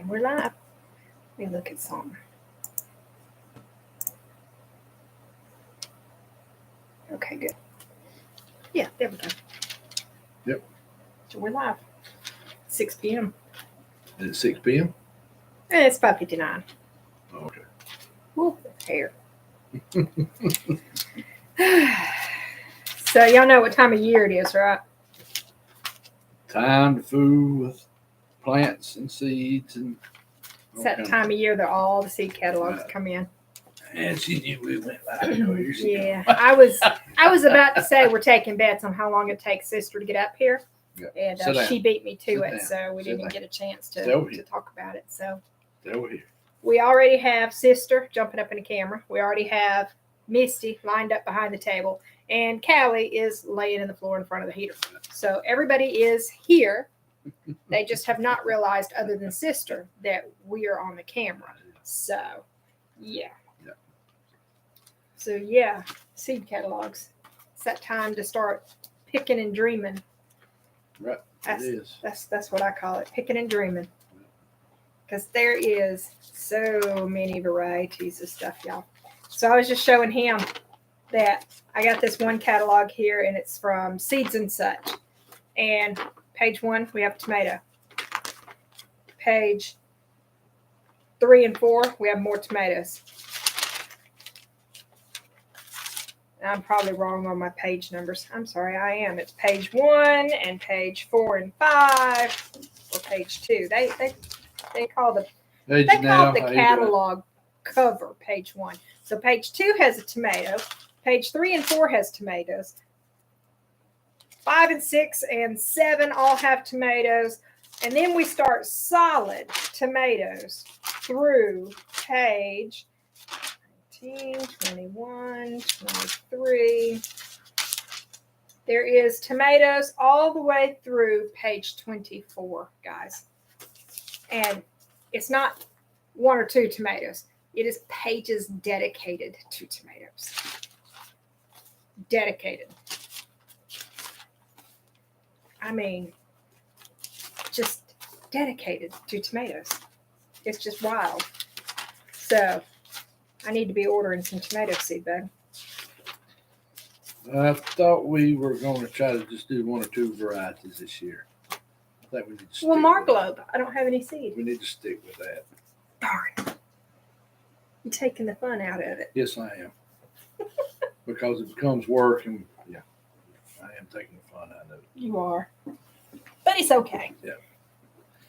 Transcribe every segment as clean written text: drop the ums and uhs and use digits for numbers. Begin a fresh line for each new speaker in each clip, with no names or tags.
And we're live. Let me look at something. Okay, good. Yeah, there we go.
Yep.
So we're live. 6 p.m.
And it's 6 p.m.?
It's 5:59.
Oh, okay.
Woo, hair. So y'all know what time of year it is, right?
Time to fool with plants and seeds and
It's that time of year that all the seed catalogs come in.
And she knew we went live. Oh, here she
Yeah,
goes.
I was about to say we're taking bets on how long it takes Sister to get up here,
Yeah.
and she beat me to
Sit
it,
down.
so we
Sit
didn't
down.
get a chance
Stay
to
over here.
talk about it. So
Stay over here.
we already have Sister jumping up in the camera. We already have Misty lined up behind the table, and Callie is laying in the floor in front of the heater. So everybody is here. They just have not realized, other than Sister, that we are on the camera. So, yeah.
Yeah.
So, yeah, seed catalogs. It's that time to start picking and dreaming.
Right.
That's,
It is.
That's what I call it, picking and dreaming. Because there is so many varieties of stuff, y'all. So I was just showing him that I got this one catalog here, and it's from Seeds and Such. And page 1, we have tomato. Page 3 and 4, we have more tomatoes. And I'm probably wrong on my page numbers. I'm sorry, I am. It's page 1 and page 4 and 5, or page 2. They call the
Hey,
they call
Janelle,
the
how you
catalog cover page 1. So page 2 has a tomato. Page 3 and 4 has tomatoes. 5 and 6 and 7 all have tomatoes. And then we start solid tomatoes through page 19, 21, 23. There is tomatoes all the way through page 24, guys. And it's not 1 or 2 tomatoes. It is pages dedicated to tomatoes. Dedicated. I mean, just dedicated to tomatoes. It's just wild. So, I need to be ordering some tomato seed, bud.
I thought we were going to try to just do 1 or 2 varieties this year. I think we need to stick
Well,
with
Marglobe, I don't have any seed.
that. We need to stick with that.
Darn. You're taking the fun out of it.
Yes, I am. Because it becomes work, and yeah, I am taking the fun out of it.
You are. But it's okay.
Yeah.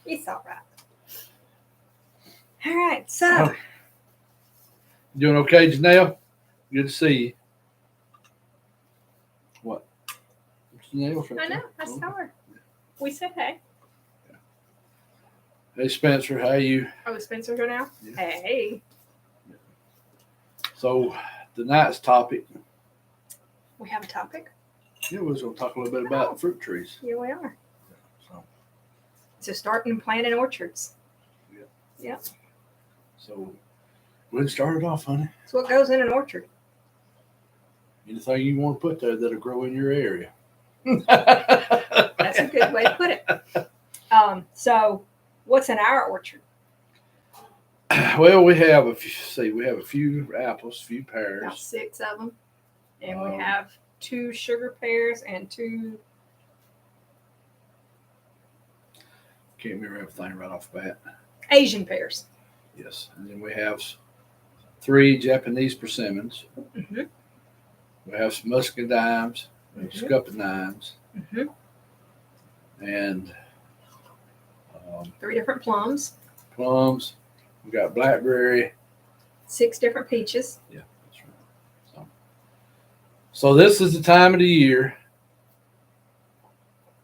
It's all right. All right, so.
Oh. Doing okay, Janelle? Good to see you. What? Janelle's right
I know.
there.
I saw her. We said hey.
Hey, Spencer, how you?
Oh, is Spencer here now?
Yeah.
Hey.
So, tonight's topic,
We have a topic?
yeah, we was going to talk a little bit about fruit trees.
Here we are.
So,
So starting planting orchards.
so we'll start it off, honey.
That's what goes in an orchard.
Anything you want to put there that'll grow in your area.
That's a good way to put it. So what's in our orchard?
Well, we have a few apples, a few
About
pears.
6 of them. And we have 2 sugar pears and 2.
Can't remember everything right off the bat.
Asian pears.
Yes, and then we have 3 Japanese persimmons.
Mm-hmm.
We have some muscadines, scuppernines,
Mm-hmm.
and
3 different plums.
plums. We got blackberry.
6 different peaches.
Yeah, that's right. So this is the time of the year,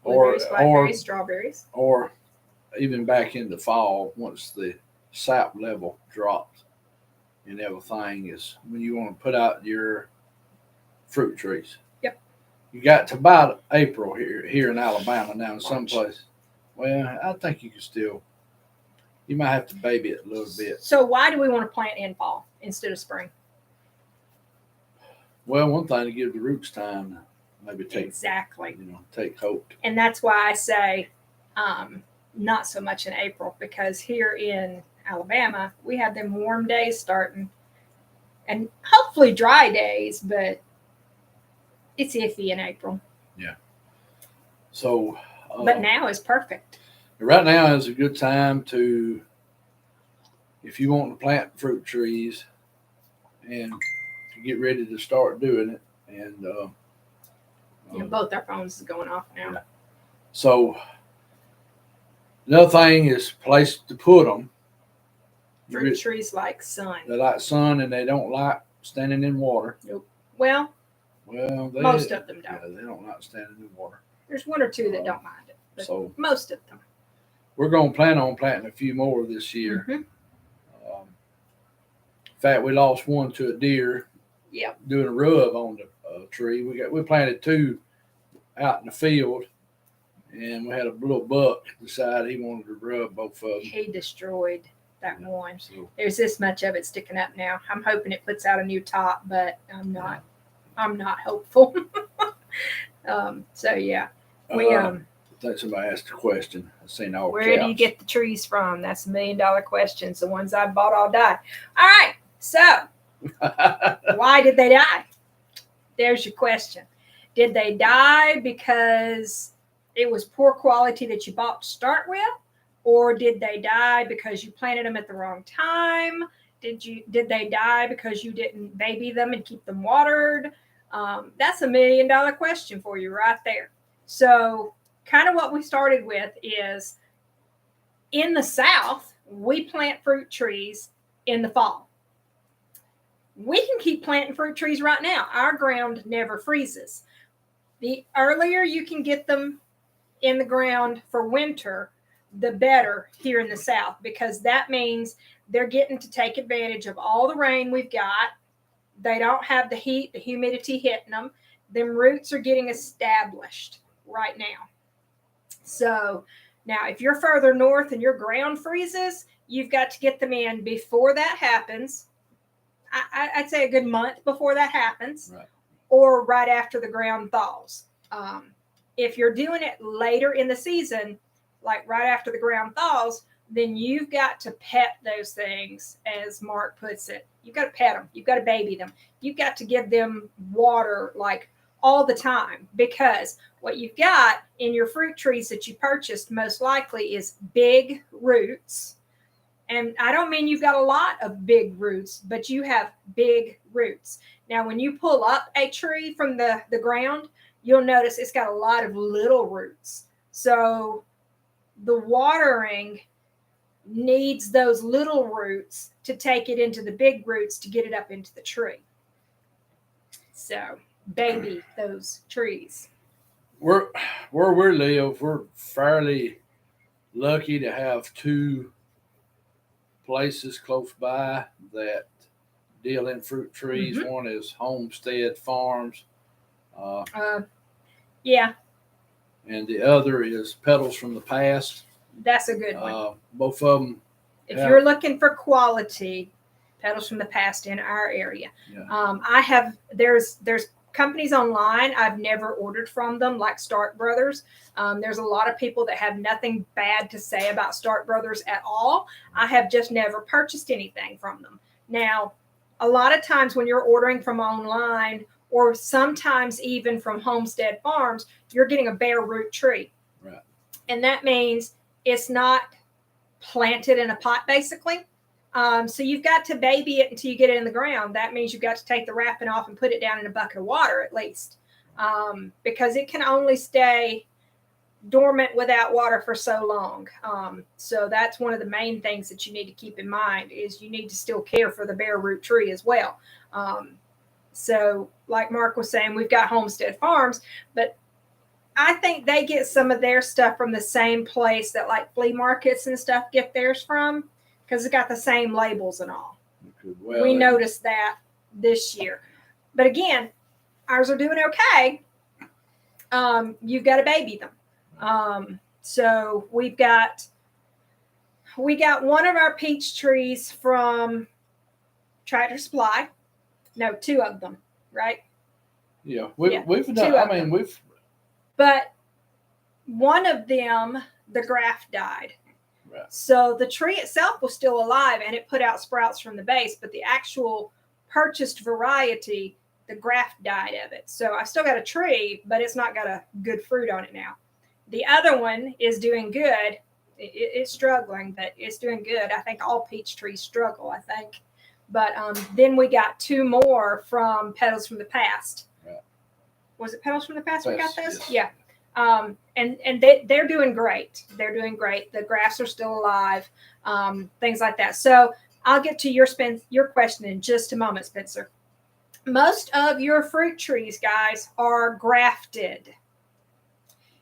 Blueberries, blackberries, strawberries.
or even back into fall, once the sap level drops and everything, is when you want to put out your fruit trees.
Yep.
You got to about April here in Alabama now in some
March.
place. Well, I think you can still. You might have to baby it a little bit.
So why do we want to plant in fall instead of spring?
Well, one thing to give the roots time to maybe take
Exactly.
take hold.
And that's why I say not so much in April, because here in Alabama, we have them warm days starting and hopefully dry days, but it's iffy in April.
So,
But now is perfect.
right now is a good time to, if you want to plant fruit trees and to get ready to start doing it. And
Both our phones is going off now.
Yeah. So another thing is place to put them.
Fruit trees like sun.
They like sun and they don't like standing in water.
Nope. Well, most of them don't.
Yeah, they don't like standing in water.
There's one or two that don't mind it, but
So
most of them.
we're going to plan on planting a few more this year.
Mm-hmm.
In fact, we lost one to a deer.
Yep.
Doing a rub on the tree. We planted two out in the field, and we had a little buck decide he wanted to rub both of them.
He destroyed that one.
So,
There's this much of it sticking up now. I'm hoping it puts out a new top, but I'm not. I'm not hopeful. So yeah, we
I think somebody asked a question. I seen all.
Where do you get the trees from? That's $1 million questions. The ones I bought all died. All right. So why did they die? There's your question. Did they die because it was poor quality that you bought to start with? Or did they die because you planted them at the wrong time? Did they die because you didn't baby them and keep them watered? That's $1 million question for you right there. So kind of what we started with is in the South, we plant fruit trees in the fall. We can keep planting fruit trees right now. Our ground never freezes. The earlier you can get them in the ground for winter, the better here in the South, because that means they're getting to take advantage of all the rain we've got. They don't have the heat, the humidity hitting them. Them roots are getting established right now. So now if you're further north and your ground freezes, you've got to get them in before that happens. I'd say a good month before that happens,
right,
or right after the ground thaws. If you're doing it later in the season, like right after the ground thaws, then you've got to pet those things, as Mark puts it. You've got to pet them. You've got to baby them. You've got to give them water like all the time, because what you've got in your fruit trees that you purchased most likely is big roots. And I don't mean you've got a lot of big roots, but you have big roots. Now, when you pull up a tree from the ground, you'll notice it's got a lot of little roots. So the watering needs those little roots to take it into the big roots to get it up into the tree. So baby those trees.
Where we live, we're fairly lucky to have two places close by that deal in fruit trees.
Mm-hmm.
One is Homestead Farms.
Yeah.
And the other is Petals from the Past.
That's a good one.
Both of them.
If you're looking for quality, Petals from the Past in our area.
Yeah.
There's companies online I've never ordered from them, like Stark Brothers. There's a lot of people that have nothing bad to say about Stark Brothers at all. I have just never purchased anything from them. Now, a lot of times when you're ordering from online, or sometimes even from Homestead Farms, you're getting a bare root tree.
Right.
And that means it's not planted in a pot, basically. So you've got to baby it until you get it in the ground. That means you've got to take the wrapping off and put it down in a bucket of water at least, because it can only stay dormant without water for so long. So that's one of the main things that you need to keep in mind, is you need to still care for the bare root tree as well. So like Mark was saying, we've got Homestead Farms, but I think they get some of their stuff from the same place that like flea markets and stuff get theirs from, because it's got the same labels and all. We noticed that this year. But again, ours are doing okay. You've got to baby them. So we got one of our peach trees from Tractor Supply. No, two of them, right?
Yeah, we've done. I mean, we've.
But one of them, the graft died.
Right.
So the tree itself was still alive and it put out sprouts from the base, but the actual purchased variety, the graft died of it. So I still got a tree, but it's not got a good fruit on it now. The other one is doing good. It's struggling, but it's doing good. I think all peach trees struggle, I think. But then we got 2 more from Petals from the Past.
Right.
Was it Petals from the Past we got those?
Yes.
Yeah. And they're doing great. They're doing great. The grafts are still alive, things like that. So I'll get to your question in just a moment, Spencer. Most of your fruit trees, guys, are grafted.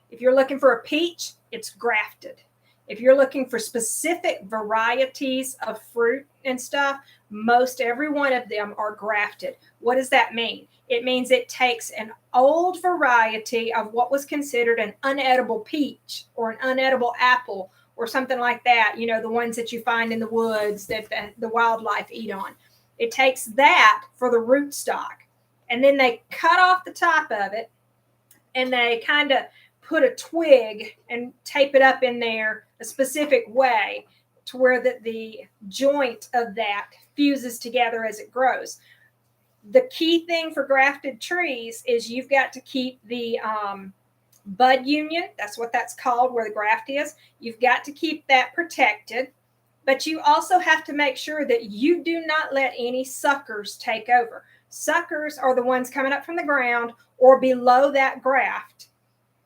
If you're looking for a peach, it's grafted. If you're looking for specific varieties of fruit and stuff, most every one of them are grafted. What does that mean? It means it takes an old variety of what was considered an unedible peach or an unedible apple or something like that, you know, the ones that you find in the woods that the wildlife eat on. It takes that for the rootstock, and then they cut off the top of it, and they kind of put a twig and tape it up in there a specific way to where the joint of that fuses together as it grows. The key thing for grafted trees is you've got to keep the bud union. That's what that's called, where the graft is. You've got to keep that protected, but you also have to make sure that you do not let any suckers take over. Suckers are the ones coming up from the ground or below that graft,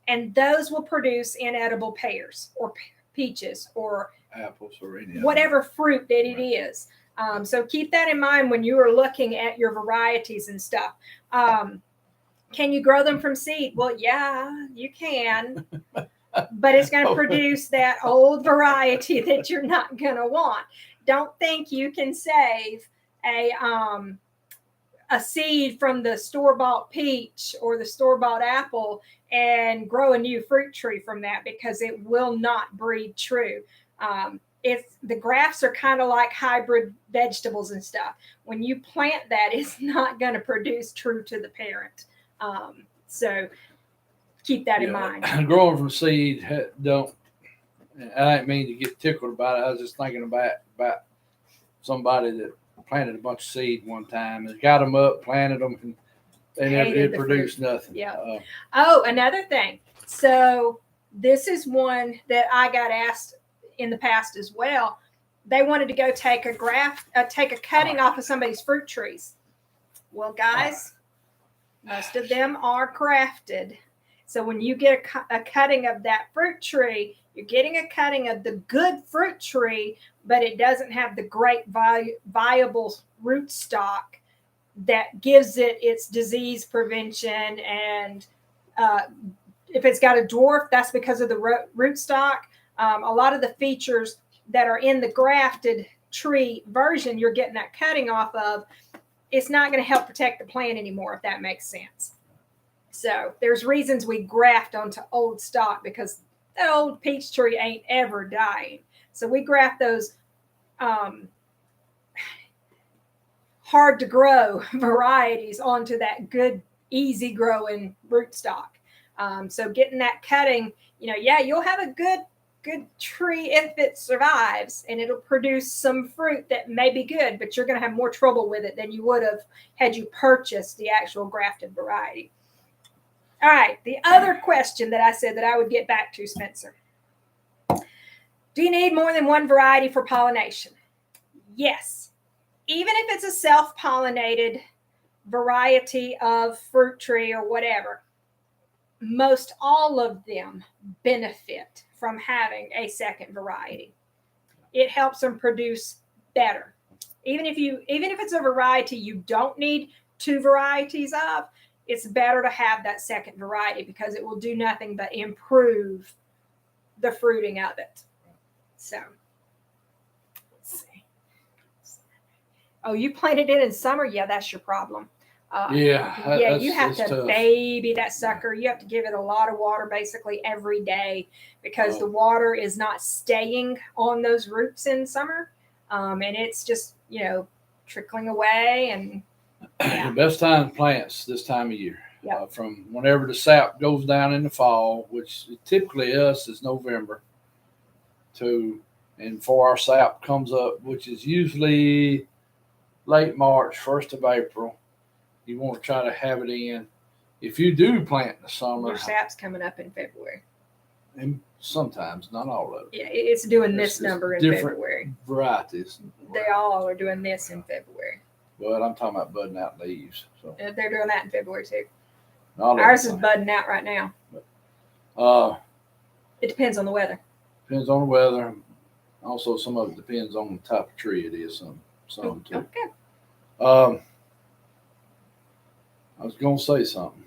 and those will produce inedible pears or peaches or
apples or any
whatever fruit that it is. So keep that in mind when you are looking at your varieties and stuff. Can you grow them from seed? Well, yeah, you can, but it's going to produce that old variety that you're not going to want. Don't think you can save a seed from the store-bought peach or the store-bought apple and grow a new fruit tree from that, because it will not breed true. If the grafts are kind of like hybrid vegetables and stuff, when you plant that, it's not going to produce true to the parent. So keep that in mind.
Growing from seed, don't. I didn't mean to get tickled about it. I was just thinking about somebody that planted a bunch of seed one time and got them up, planted them, and they never did produce nothing.
Yeah. Oh, another thing. So this is one that I got asked in the past as well. They wanted to go take a cutting off of somebody's fruit trees. Well, guys, most of them are grafted. So when you get a cutting of that fruit tree, you're getting a cutting of the good fruit tree, but it doesn't have the great viable rootstock that gives it its disease prevention. And if it's got a dwarf, that's because of the rootstock. A lot of the features that are in the grafted tree version you're getting that cutting off of, it's not going to help protect the plant anymore, if that makes sense. So there's reasons we graft onto old stock, because that old peach tree ain't ever dying. So we graft those hard to grow varieties onto that good, easy growing rootstock. So getting that cutting, you'll have a good tree if it survives, and it'll produce some fruit that may be good, but you're going to have more trouble with it than you would have had you purchased the actual grafted variety. All right, the other question that I said that I would get back to, Spencer. Do you need more than one variety for pollination? Yes. Even if it's a self-pollinated variety of fruit tree or whatever, most all of them benefit from having a second variety. It helps them produce better. Even if it's a variety you don't need 2 varieties of, it's better to have that second variety, because it will do nothing but improve the fruiting of it. So, let's see. Oh, you planted it in summer? Yeah, that's your problem. You have to tough. Baby that sucker. You have to give it a lot of water basically every day, because the water is not staying on those roots in summer. And it's just, trickling away. And
the best time to plants this time of year.
Yep.
From whenever the sap goes down in the fall, which typically us is November. and before our sap comes up, which is usually late March, 1st of April, you want to try to have it in. If you do plant in the summer,
Your sap's coming up in February.
and sometimes, not all of it.
Yeah, it's doing this
It's
number in
different
February.
varieties.
They all are doing this in February.
Well, I'm talking about budding out leaves. So
They're doing that in February too.
not
Ours is
everything.
budding out right now. It depends on the weather.
Depends on the weather. Also, some of it depends on the type of tree it is. Some too.
Okay.
I was gonna say something.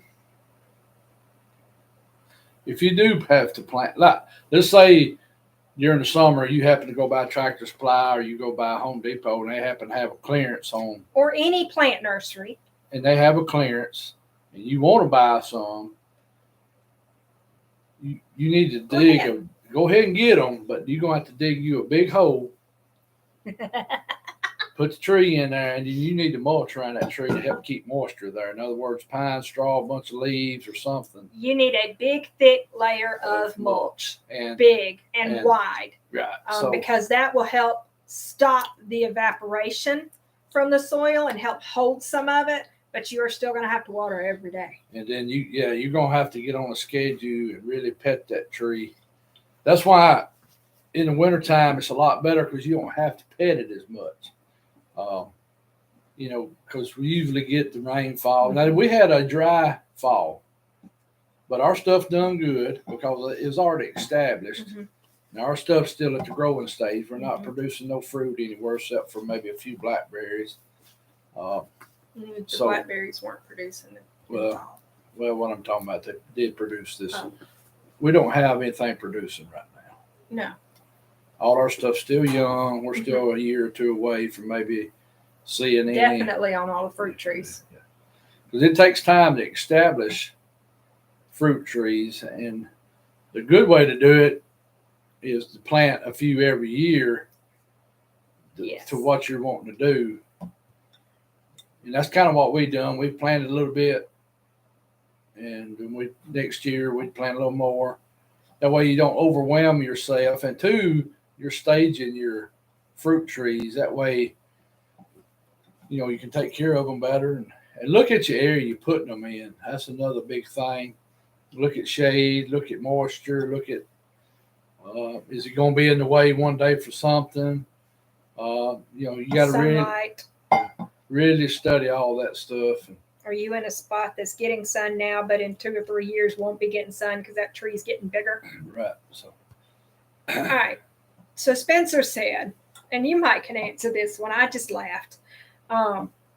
If you do have to plant, like let's say during the summer you happen to go by Tractor Supply or you go by Home Depot and they happen to have a clearance on,
Or any plant nursery.
and they have a clearance, and you want to buy some, you need to dig. Go ahead and get them, but you're gonna have to dig you a big hole, put the tree in there, and then you need to mulch around that tree to help keep moisture there. In other words, pine straw, a bunch of leaves, or something.
You need a big, thick layer of mulch.
And
Big and wide.
right, so
Because that will help stop the evaporation from the soil and help hold some of it, but you are still going to have to water every day.
and then you're gonna have to get on a schedule and really pet that tree. That's why in the wintertime it's a lot better because you don't have to pet it as much. Because we usually get the rainfall. Now we had a dry fall, but our stuff done good because it was already established.
Mm-hmm.
Now our stuff's still at the growing stage. We're not
Mhm.
producing no fruit anywhere except for maybe a few blackberries.
The
So-
blackberries weren't producing it.
Well, what I'm talking about, they did produce this.
Oh.
We don't have anything producing right now.
No.
All our stuff's still young. We're still a year or two away from maybe seeing any.
Definitely on all the fruit trees.
Because it takes time to establish fruit trees, and the good way to do it is to plant a few every year
Yes.
to what you're wanting to do. And that's kind of what we done. We planted a little bit, and then next year we'd plant a little more. That way you don't overwhelm yourself, and two, you're staging your fruit trees. That way, you can take care of them better. And look at your area you're putting them in. That's another big thing. Look at shade, look at moisture, look at is it going to be in the way one day for something? You got to
Sunlight.
really study all that stuff.
Are you in a spot that's getting sun now, but in 2 or 3 years won't be getting sun because that tree's getting bigger?
Right. So,
All right. So Spencer said, and you might can answer this one. I just laughed.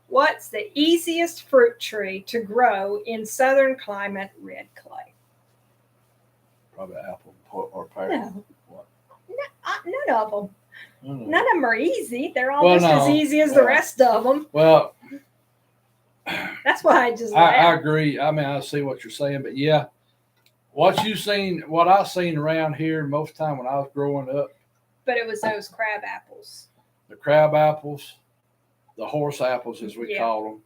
What's the easiest fruit tree to grow in southern climate red clay?
probably apple or pear.
No.
What?
None of them.
Mm.
None of them are easy. They're all
Well,
just as
no.
easy as the rest of them.
Well,
That's why I just
I
laughed.
agree. I mean, I see what you're saying, but yeah, what I've seen around here most of the time when I was growing up,
But it was those crab apples.
the crab apples, the horse apples as we
Yeah.
call them,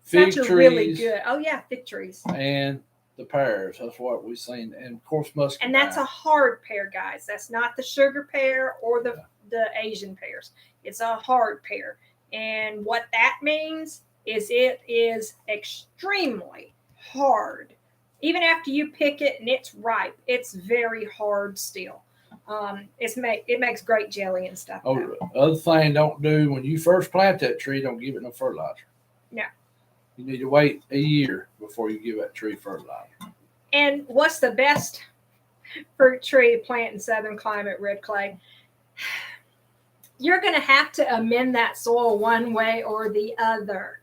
fig
Such a
trees,
really good. Oh yeah, fig trees.
and the pears. That's what we've seen, and of course muscadine.
And that's a hard pear, guys. That's not the sugar pear or the Asian pears. It's a hard pear. And what that means is it is extremely hard. Even after you pick it and it's ripe, it's very hard still. It makes great jelly and stuff.
Oh,
though.
the other thing don't do when you first plant that tree, don't give it no fertilizer.
No.
You need to wait a year before you give that tree fertilizer.
And what's the best fruit tree plant in southern climate red clay? You're going to have to amend that soil one way or the other.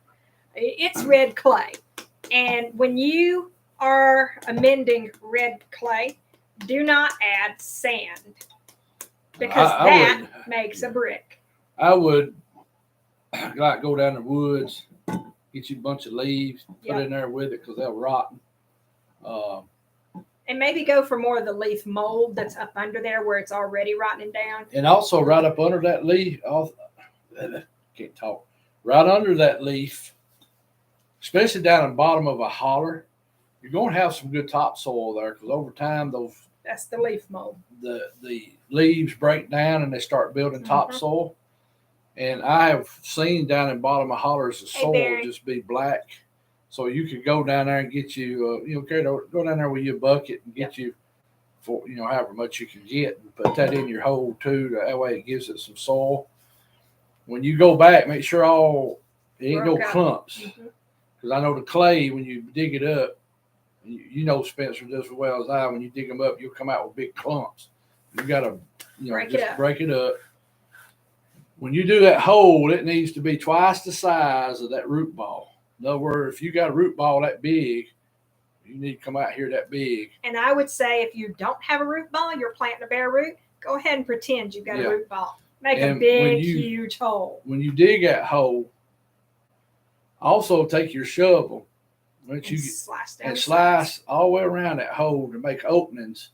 It's red clay. And when you are amending red clay, do not add sand because that makes a brick.
I would like go down the woods, get you a bunch of leaves, put in there with it because they'll rotten.
And maybe go for more of the leaf mold that's up under there where it's already rotting down.
And also right up under that leaf, can't talk. Right under that leaf, especially down in the bottom of a holler, you're going to have some good topsoil there because over time those
That's the leaf mold.
the leaves break down and they start building topsoil. And I have seen down in bottom of hollers the soil
Barry.
just be black. So you could go down there and get you, go down there with your bucket and get you for, however much you can get, and put that in your hole too. That way it gives it some soil. When you go back, make sure it ain't no clumps. Because I know the clay, when you dig it up, you know Spencer just as well as I, when you dig them up, you'll come out with big clumps. You got to, break it up. When you do that hole, it needs to be twice the size of that root ball. In other words, if you got a root ball that big, you need to come out here that big.
And I would say if you don't have a root ball, you're planting a bare root, go ahead and pretend you've got a root ball. Make a big, huge hole.
When you dig that hole, also take your shovel and slice all the way around that hole to make openings.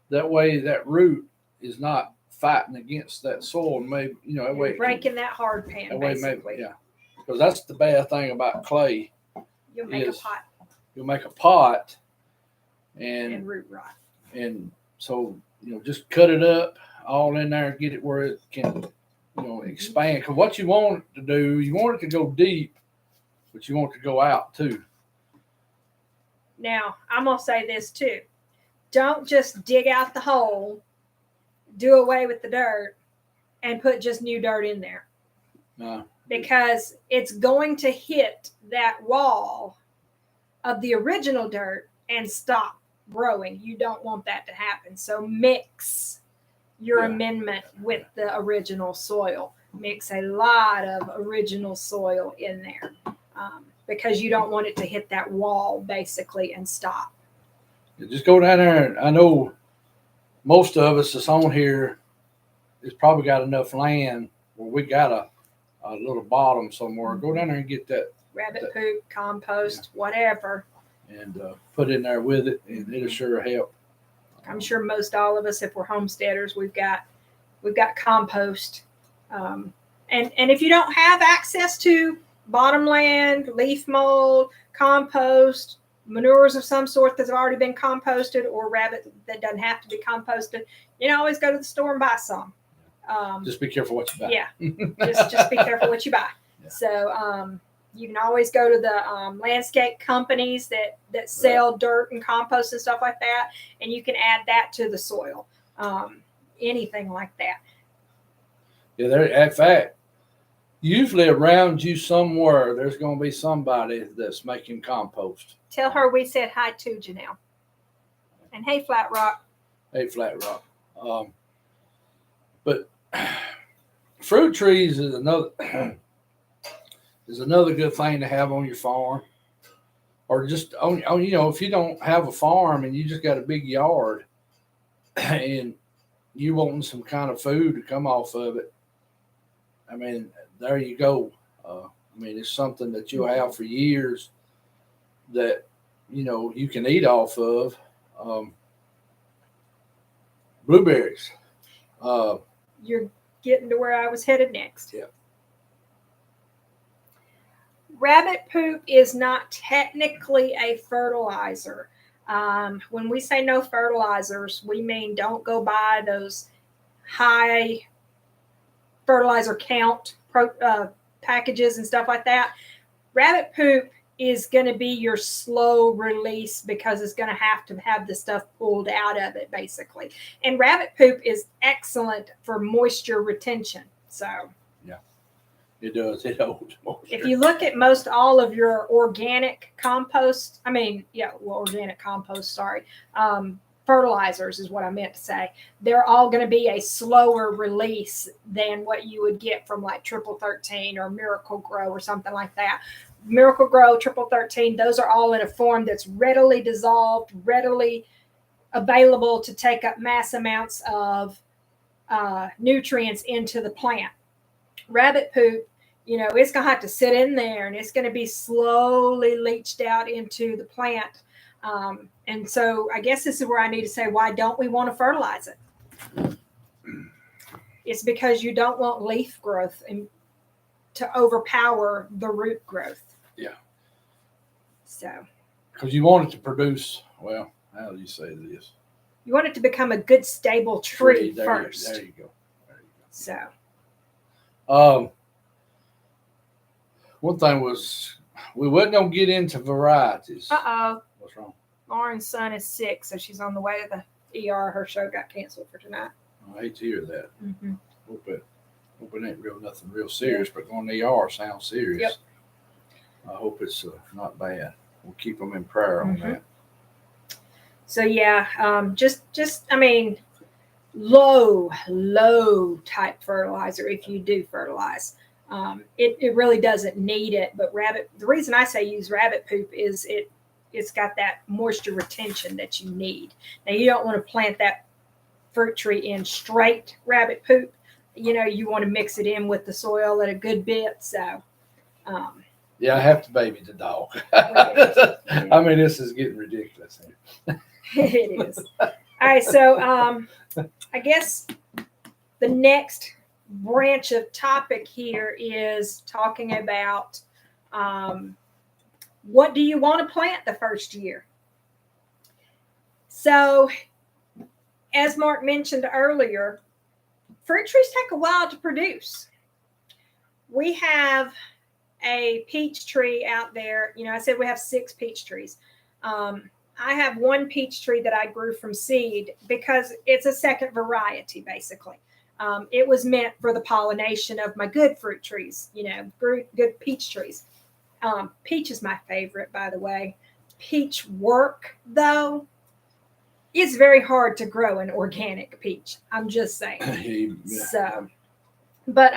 That way that root is not fighting against that soil. Maybe, that way
breaking that hard pan, basically.
Because that's the bad thing about clay.
You'll make a pot.
You'll make a pot and
root rot.
And so, just cut it up all in there and get it where it can, expand. Because what you want it to do, you want it to go deep, but you want it to go out too.
Now, I'm going to say this too. Don't just dig out the hole, do away with the dirt, and put just new dirt in there.
No.
Because it's going to hit that wall of the original dirt and stop growing. You don't want that to happen. So mix your amendment with the original soil. Mix a lot of original soil in there because you don't want it to hit that wall basically and stop.
Just go down there. And I know most of us that's on here has probably got enough land where we got a little bottom somewhere. Go down there and get that
rabbit poop, compost, whatever,
and put in there with it, and it'll sure help.
I'm sure most all of us, if we're homesteaders, we've got compost, and if you don't have access to bottomland, leaf mold, compost, manures of some sort that's already been composted, or rabbit that doesn't have to be composted, always go to the store and buy some.
Just be careful what you buy.
Yeah, just be careful what you buy. Yeah. So you can always go to the landscape companies that sell dirt and compost and stuff like that, and you can add that to the soil. Anything like that.
Yeah, in fact, usually around you somewhere, there's going to be somebody that's making compost.
Tell her we said hi to Janelle. And hey, Flat Rock.
Hey, Flat Rock. But fruit trees is another good thing to have on your farm, or just on if you don't have a farm and you just got a big yard and you wanting some kind of food to come off of it. I mean, there you go. It's something that you'll have for years that you can eat off of. Blueberries.
You're getting to where I was headed next.
Yeah.
Rabbit poop is not technically a fertilizer. When we say no fertilizers, we mean don't go buy those high fertilizer count packages and stuff like that. Rabbit poop is going to be your slow release because it's going to have the stuff pulled out of it, basically. And rabbit poop is excellent for moisture retention. So
yeah, it does. It holds moisture.
If you look at most all of your organic compost, organic compost, sorry, fertilizers is what I meant to say. They're all going to be a slower release than what you would get from like Triple 13 or Miracle Grow or something like that. Miracle Grow, Triple 13, those are all in a form that's readily dissolved, readily available to take up mass amounts of nutrients into the plant. Rabbit poop, it's going to have to sit in there and it's going to be slowly leached out into the plant. And so I guess this is where I need to say, why don't we want to fertilize it? It's because you don't want leaf growth and to overpower the root growth.
Yeah.
So.
Because you want it to produce, how do you say this?
You want it to become a good stable tree
There
first.
there you go.
So
One thing was we wasn't gonna get into varieties.
oh,
What's wrong?
Lauren's son is sick, so she's on the way to the ER. Her show got canceled for tonight.
I hate to hear that.
Mm-hmm.
Hope it ain't nothing real serious, but going to the ER sounds serious.
Yep.
I hope it's not bad. We'll keep them in prayer on that.
So yeah, just I mean, low type fertilizer if you do fertilize. It really doesn't need it, but the reason I say use rabbit poop is it's got that moisture retention that you need. Now you don't want to plant that fruit tree in straight rabbit poop. You want to mix it in with the soil at a good bit. So
yeah, I have to baby the dog. I mean, this is getting ridiculous here.
It is. All right, so I guess the next branch of topic here is talking about what do you want to plant the first year? So, as Mark mentioned earlier, fruit trees take a while to produce. We have a peach tree out there. I said we have 6 peach trees. I have 1 peach tree that I grew from seed because it's a second variety, basically. It was meant for the pollination of my good fruit trees, good peach trees. Peach is my favorite, by the way. Peach work, though, is very hard to grow an organic peach. I'm just saying.
Yeah.
So, but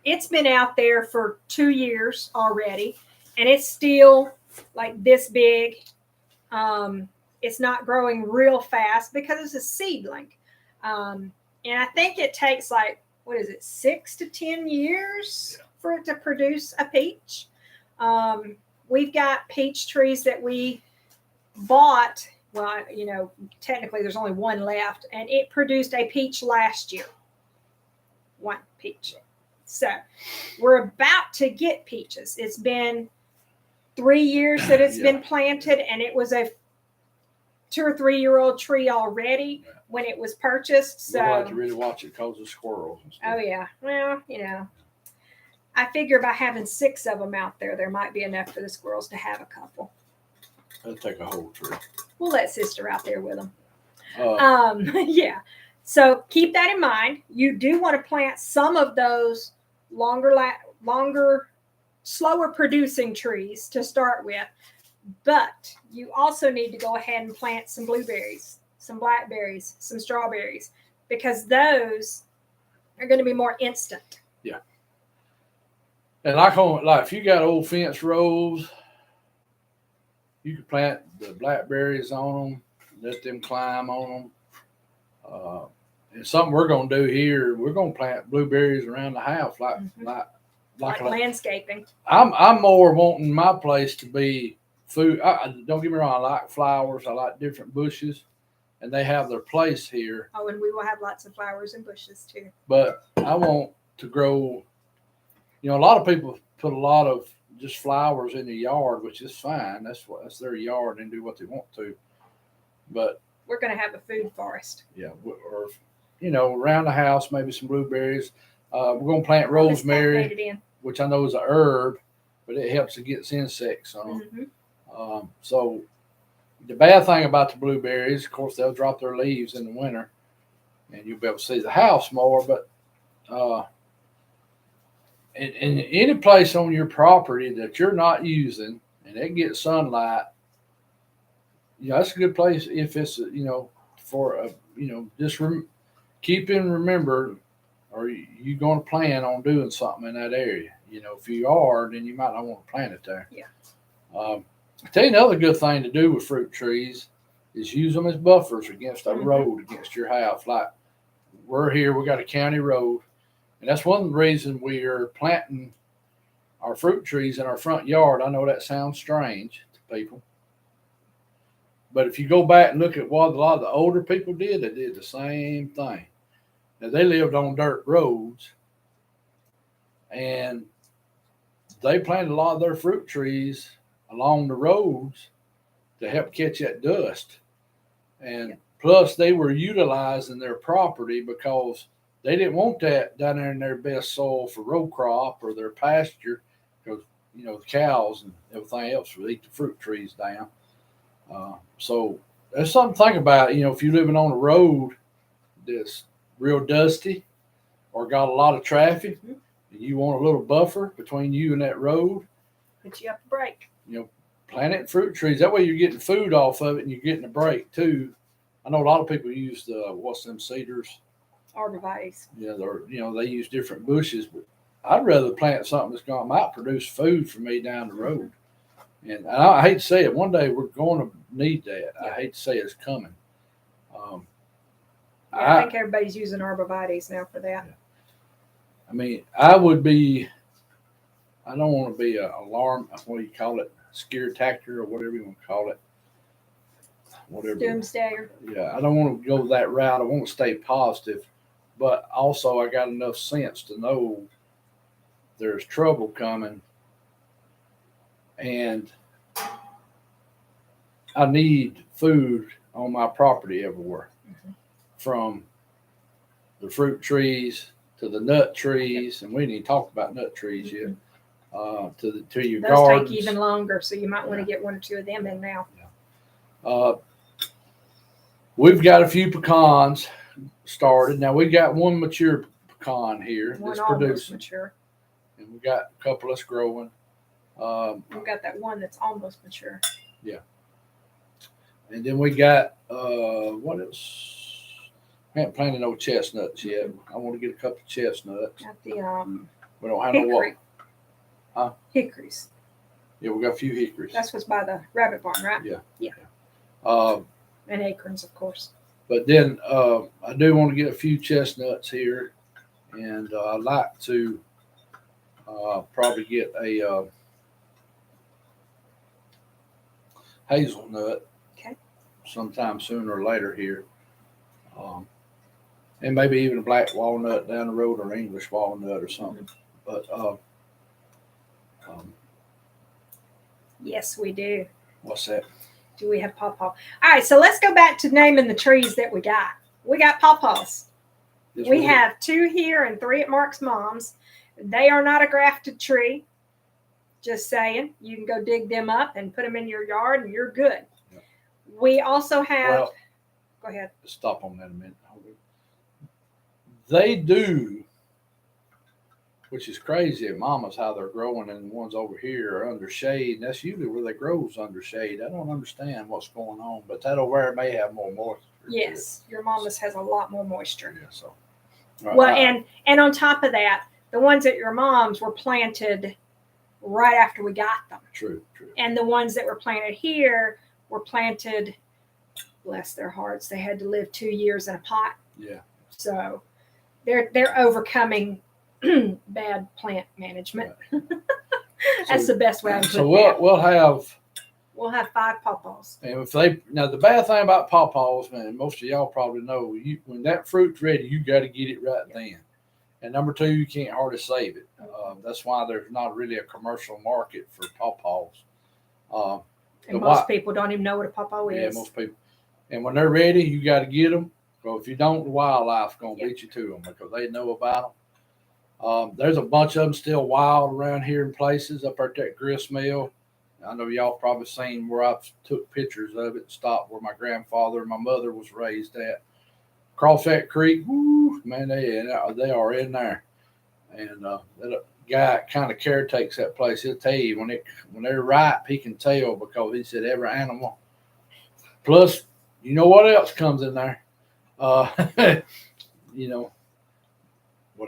it's been out there for 2 years already, and it's still like this big. It's not growing real fast because it's a seedling. And I think it takes 6 to 10 years for it to produce a peach. We've got peach trees that we bought. Well, technically there's only 1 left, and it produced a peach last year. 1 peach. So we're about to get peaches. It's been 3 years that it's been planted, and it was a 2 or 3 year old tree already when it was purchased. So
we'd like to really watch it cause of squirrels and stuff.
Oh yeah. Well, I figure by having 6 of them out there might be enough for the squirrels to have a couple.
That'll take a whole tree.
We'll let sister out there with them.
Yeah.
So keep that in mind. You do want to plant some of those longer, slower producing trees to start with, but you also need to go ahead and plant some blueberries, some blackberries, some strawberries, because those are going to be more instant.
Yeah. And if you got old fence rows, you can plant the blackberries on them, let them climb on them. And something we're going to do here, we're going to plant blueberries around the house, like
landscaping.
I'm more wanting my place to be food. Don't get me wrong, I like flowers, I like different bushes, and they have their place here.
Oh, and we will have lots of flowers and bushes too.
But I want to grow, a lot of people put a lot of just flowers in the yard, which is fine. That's their yard and do what they want to. But
we're going to have a food forest.
Yeah, or around the house, maybe some blueberries. We're going to plant rosemary, which I know is a herb, but it helps against insects. So the bad thing about the blueberries, of course, they'll drop their leaves in the winter, and you'll be able to see the house more. But in any place on your property that you're not using and it gets sunlight, that's a good place if it's just keep in remember, or you going to plan on doing something in that area. If you are, then you might not want to plant it there.
Yeah.
I'll tell you another good thing to do with fruit trees is use them as buffers against a road against your house. Like we're here, we got a county road, and that's one of the reasons we are planting our fruit trees in our front yard. I know that sounds strange to people, but if you go back and look at what a lot of the older people did, they did the same thing. Now, they lived on dirt roads, and they planted a lot of their fruit trees along the roads to help catch that dust. And Plus, they were utilizing their property because they didn't want that down there in their best soil for row crop or their pasture, because the cows and everything else would eat the fruit trees down. So there's something to think about. If you're living on a road that's real dusty or got a lot of traffic, and you want a little buffer between you and that road,
But you have to break.
Planting fruit trees. That way you're getting food off of it and you're getting a break too. I know a lot of people use what's them cedars.
Arborvitaes.
Yeah, they use different bushes, but I'd rather plant something that's going might produce food for me down the road. And I hate to say it, one day we're going to need that. I hate to say it's coming.
I think everybody's using arborvitaes now for that.
I mean, I don't want to be an alarm, what do you call it, scare tactor or whatever you want to call it. Whatever.
Doomsdayer.
Yeah, I don't want to go that route. I want to stay positive, but also I got enough sense to know there's trouble coming, and I need food on my property everywhere, from the fruit trees to the nut trees, and we didn't even talk about nut trees yet. To your
Those
gardens.
take even longer, so you might want to get one or two of them in now.
We've got a few pecans started. Now we got one mature pecan here
One
that's
almost
producing,
mature.
and we got a couple that's growing.
We've got that one that's almost mature.
Yeah, and then we got what else? I haven't planted no chestnuts yet. I want to get a couple of chestnuts.
Got the
We don't have
hickory.
no what? Huh?
Hickories.
Yeah, we got a few hickories.
That's what's by the rabbit barn, right?
Yeah.
And acorns, of course.
But then I do want to get a few chestnuts here, and I'd like to probably get a hazelnut sometime sooner or later here, and maybe even a black walnut down the road, or English walnut or something. But
yes, we do.
what's that?
Do we have pawpaw? All right, so let's go back to naming the trees that we got. We got pawpaws. We have 2 here and 3 at Mark's mom's. They are not a grafted tree. Just saying. You can go dig them up and put them in your yard, and you're good. Yeah. We also have. Go ahead.
Stop on that a minute. They do, which is crazy at Mama's, how they're growing, and the ones over here are under shade. And that's usually where they grow, is under shade. I don't understand what's going on, but that over there may have more moisture.
Yes, your Mama's has a lot more moisture.
Yeah, so.
Right. Well, and on top of that, the ones at your mom's were planted right after we got them.
True.
And the ones that were planted here were planted, bless their hearts, they had to live 2 years in a pot.
Yeah.
So they're overcoming bad plant management. Right. That's the best way I can put it.
So
we'll have 5 pawpaws.
And if the bad thing about pawpaws, man, most of y'all probably know, when that fruit's ready, you got to get it right then. And number 2, you can't hardly save it. That's why there's not really a commercial market for pawpaws.
And most people don't even know what a pawpaw is.
Yeah, most people. And when they're ready, you got to get them. So if you don't, the wildlife's going to beat you to them, because they know about them. There's a bunch of them still wild around here in places up at that grist mill. I know y'all probably seen where I took pictures of it, stopped where my grandfather and my mother was raised at. Across that creek, whoo, man, they are in there. And that guy kind of caretakes that place. He'll tell you when they're ripe, he can tell, because he said every animal. Plus, you know what else comes in there? What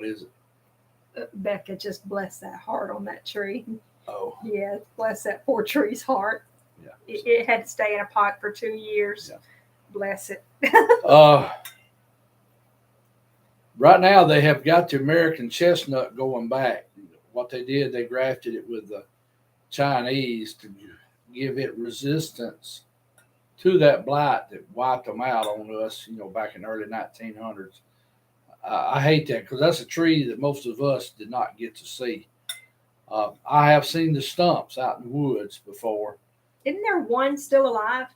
is it?
Becca, just bless that heart on that tree.
Oh.
Yeah, bless that poor tree's heart.
Yeah.
It had to stay in a pot for 2 years.
Yeah.
Bless it.
Right now, they have got the American chestnut going back. What they did, they grafted it with the Chinese to give it resistance to that blight that wiped them out on us, back in the early 1900s. I hate that, because that's a tree that most of us did not get to see. I have seen the stumps out in the woods before.
Isn't there one still alive?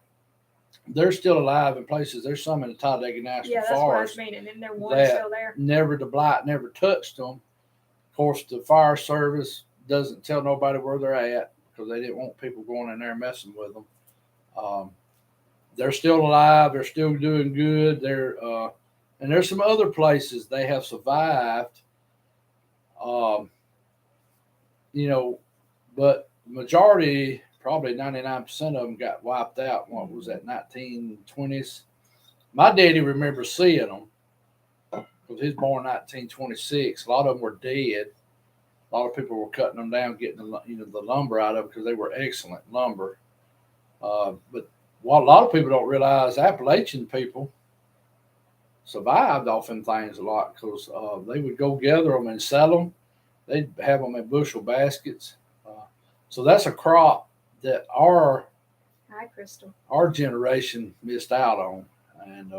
they're still alive in places. There's some in the Talladega National
Yeah, that's what I was
Forest
meaning. And there one
that
still there.
the blight never touched them. Of course, the fire service doesn't tell nobody where they're at because they didn't want people going in there messing with them. They're still alive. They're still doing good. And there's some other places they have survived. Um, but majority, probably 99% of them got wiped out. What was that, 1920s? My daddy remembers seeing them because he's born 1926. A lot of them were dead. A lot of people were cutting them down, getting the lumber out of them because they were excellent lumber. But what a lot of people don't realize, Appalachian people survived off them things a lot because they would go gather them and sell them. They'd have them in bushel baskets. So that's a crop that our generation missed out on. And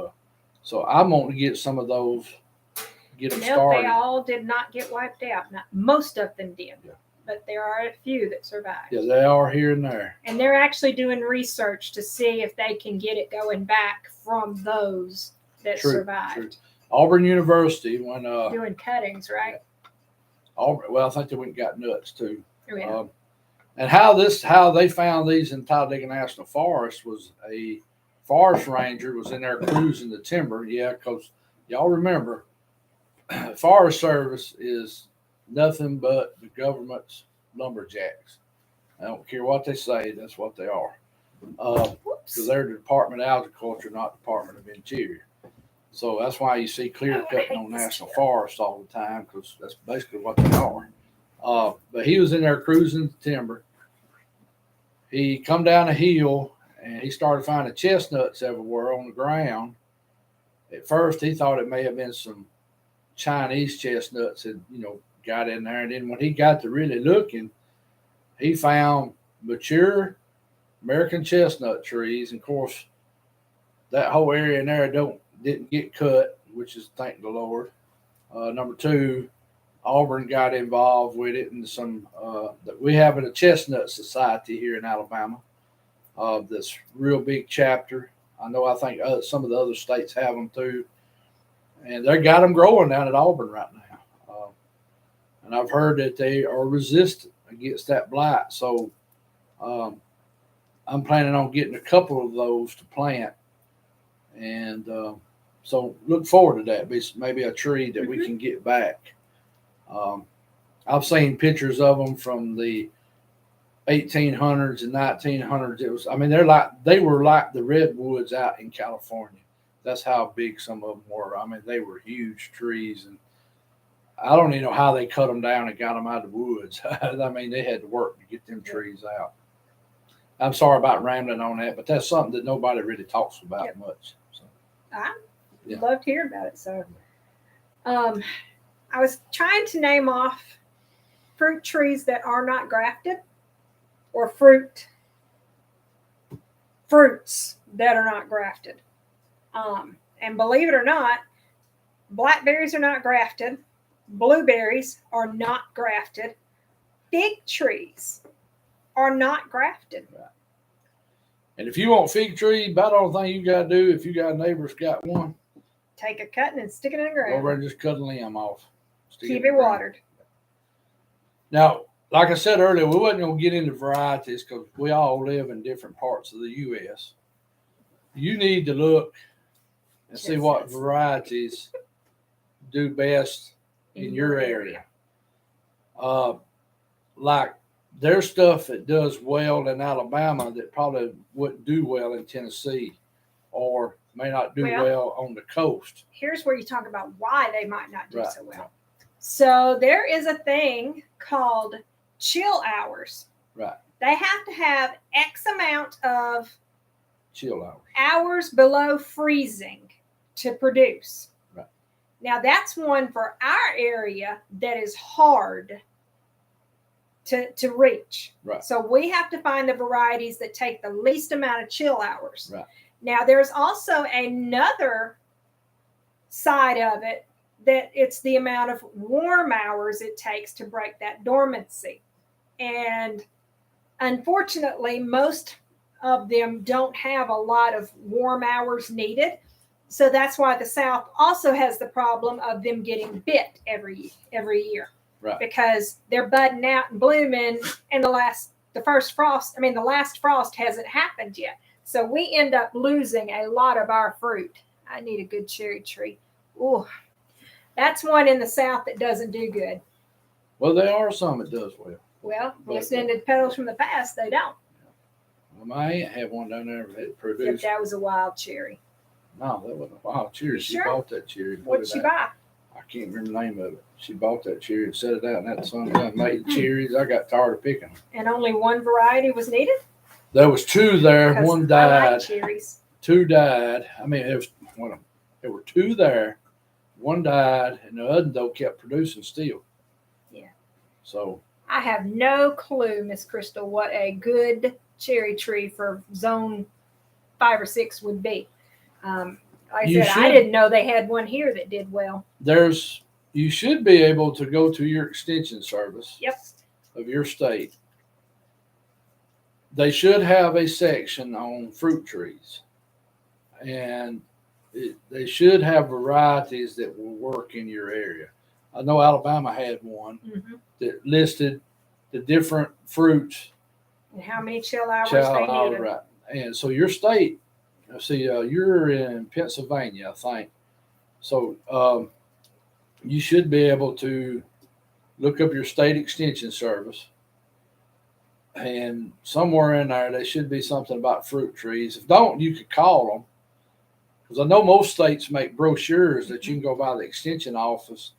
so I'm wanting to get some of those, get them started.
They all did not get wiped out. Not, most of them did. Yeah. But there are a few that survived.
Yeah, they are here and there.
And they're actually doing research to see if they can get it going back from those that survived. True.
Auburn University, when
doing cuttings, right?
Auburn, well, I think they went and got nuts too.
Oh, yeah.
And how they found these in Talladega National Forest was a forest ranger was in there cruising the timber. Yeah, because y'all remember, Forest Service is nothing but the government's lumberjacks. I don't care what they say, that's what they are. Because they're the Department of Agriculture, not Department of Interior. So that's why you see clear cutting on national forests all the time, because that's basically what they are. But he was in there cruising the timber. He come down a hill and he started finding chestnuts everywhere on the ground. At first, he thought it may have been some Chinese chestnuts that got in there, and then when he got to really looking, he found mature American chestnut trees. And of course, that whole area in there didn't get cut, which is thank the Lord. Number two, Auburn got involved with it, and some that we have a chestnut society here in Alabama. That's real big chapter. I think some of the other states have them too, and they got them growing down at Auburn right now. And I've heard that they are resistant against that blight. So I'm planning on getting a couple of those to plant, and so look forward to that. Maybe a tree that we can get back. I've seen pictures of them from the 1800s and 1900s. They were like the redwoods out in California. That's how big some of them were. They were huge trees, and I don't even know how they cut them down and got them out of the woods. They had to work to get them trees out. I'm sorry about rambling on that, but that's something that nobody really talks about much. So,
I loved hearing about it. So, I was trying to name off fruit trees that are not grafted, or fruits that are not grafted. And believe it or not, blackberries are not grafted. Blueberries are not grafted. Fig trees are not grafted.
Right. And if you want fig tree, about the only thing you got to do, if you got a neighbor that's got one,
take a cutting and stick it in the ground.
Go over and just cut a limb off.
Keep it watered.
Now, like I said earlier, we wasn't going to get into varieties because we all live in different parts of the U.S. You need to look and see what varieties do best in your area. Like there's stuff that does well in Alabama that probably wouldn't do well in Tennessee, or may not do well on the coast.
Here's where you talk about why they might not do so well. Right. So there is a thing called chill hours.
Right.
They have to have X amount of
chill
hours below freezing to produce.
Right.
Now that's one for our area that is hard to reach.
Right.
So we have to find the varieties that take the least amount of chill hours.
Right.
Now there's also another side of it that it's the amount of warm hours it takes to break that dormancy. And unfortunately, most of them don't have a lot of warm hours needed. So that's why the South also has the problem of them getting bit every year.
Right.
Because they're budding out and blooming, and the last frost hasn't happened yet. So we end up losing a lot of our fruit. I need a good cherry tree. Ooh, that's one in the South that doesn't do good.
Well, there are some that does well.
Well, listening to the Petals from the Past, they don't.
Well, my aunt had one down there that
If
produced.
that was a wild cherry.
No, that wasn't a wild cherry.
You
She
sure?
bought that cherry.
What did she buy?
I can't remember the name of it. She bought that cherry and set it out, and that son done made cherries. I got tired of picking them.
And only one variety was needed?
There was two there.
'Cause
One
I
died.
like cherries.
Two died. I mean, there were two there. One died, and the other though kept producing still.
Yeah.
So
I have no clue, Miss Crystal, what a good cherry tree for zone 5 or 6 would be. Like I said, I didn't know they had one here that did well.
You should be able to go to your extension service.
Yep.
Of your state. They should have a section on fruit trees, and they should have varieties that will work in your area. I know Alabama had one that listed the different fruits
and how many chill hours they needed.
Right. And so your state, you're in Pennsylvania, I think. So you should be able to look up your state extension service, and somewhere in there should be something about fruit trees. If don't, you could call them, because I know most states make brochures that you can go by the extension office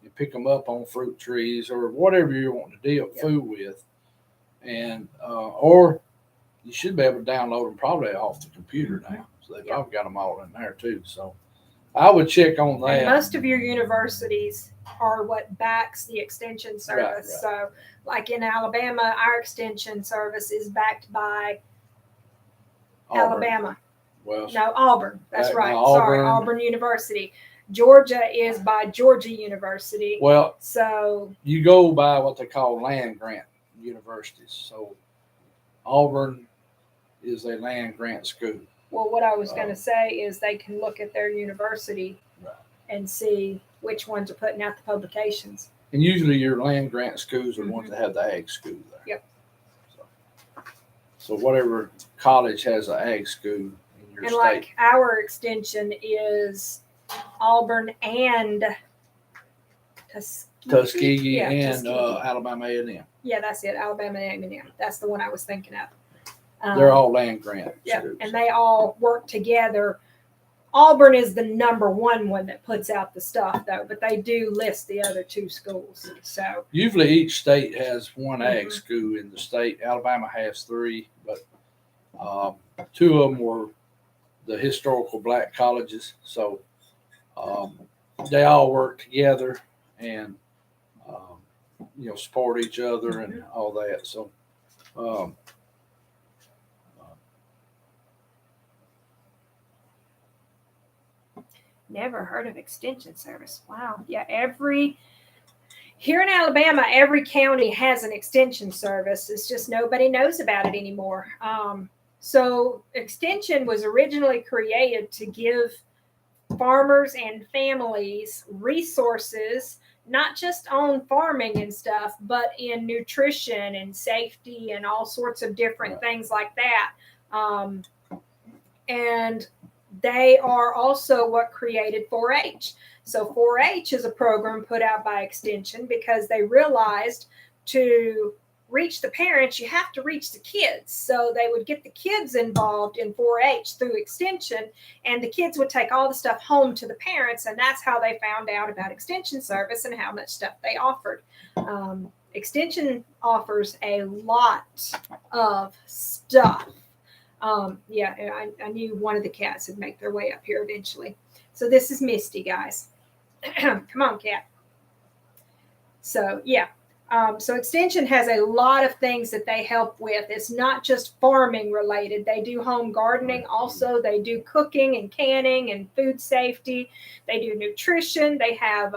and pick them up on fruit trees or whatever you want to deal food with, and or you should be able to download them probably off the computer now. So they've probably got them all in there too. So I would check on that.
And most of your universities are what backs the extension service.
Right.
So, like in Alabama, our extension service is backed by Alabama.
Well,
no, Auburn. That's right.
Auburn.
Sorry, Auburn University. Georgia is by Georgia University.
Well,
so
you go by what they call land grant universities. So Auburn is a land grant school.
Well, what I was going to say is they can look at their university and see which ones are putting out the publications.
And usually your land grant schools are the ones that have the ag school there.
Yep.
So whatever college has an ag school in your state.
Like our extension is Auburn and
Tuskegee and Alabama A&M.
Yeah, that's it. Alabama A&M. That's the one I was thinking of.
They're all land grant.
Yeah, and they all work together. Auburn is the number one that puts out the stuff, though, but they do list the other two schools. So
usually each state has one ag school in the state. Alabama has 3, but 2 of them were the historical black colleges. So they all work together and support each other and all that. So
never heard of extension service. Wow. Yeah, here in Alabama, every county has an extension service. It's just nobody knows about it anymore. So extension was originally created to give farmers and families resources, not just on farming and stuff, but in nutrition and safety and all sorts of different things like that. And they are also what created 4-H. So 4-H is a program put out by Extension because they realized to reach the parents, you have to reach the kids. So they would get the kids involved in 4-H through Extension, and the kids would take all the stuff home to the parents, and that's how they found out about Extension service and how much stuff they offered. Extension offers a lot of stuff. I knew one of the cats would make their way up here eventually. So this is Misty, guys. Come on, cat. So, so Extension has a lot of things that they help with. It's not just farming related. They do home gardening also. They do cooking and canning and food safety. They do nutrition. They have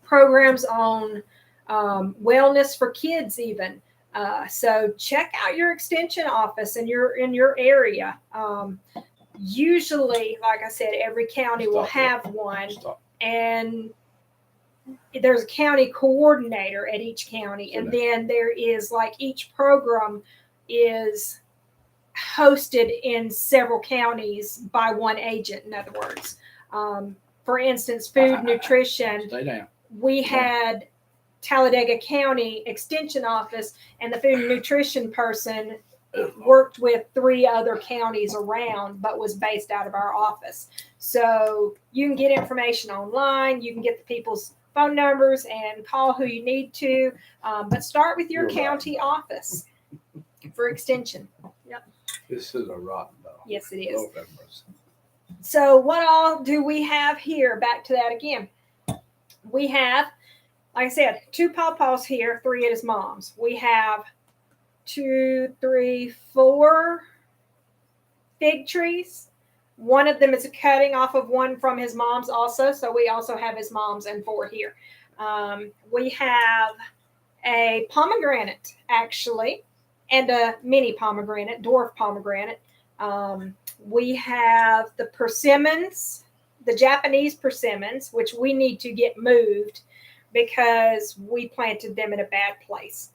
programs on wellness for kids even. So check out your extension office in your area. Usually, like I said, every county will have one, and there's a county coordinator at each county, and then there is like each program is hosted in several counties by one agent. In other words, for instance, food nutrition, we had Talladega County Extension Office, and the food and nutrition person worked with 3 other counties around, but was based out of our office. So you can get information online. You can get the people's phone numbers and call who you need to. But start with your county office for extension. Yep.
This is a rotten dog.
Yes, it is. So what all do we have here? Back to that again. We have, like I said, 2 pawpaws here, 3 at his mom's. We have 2, 3, 4 fig trees. One of them is a cutting off of one from his mom's also. So we also have his mom's and 4 here. We have a pomegranate, actually, and a mini pomegranate, dwarf pomegranate. We have the persimmons, the Japanese persimmons, which we need to get moved because we planted them in a bad place.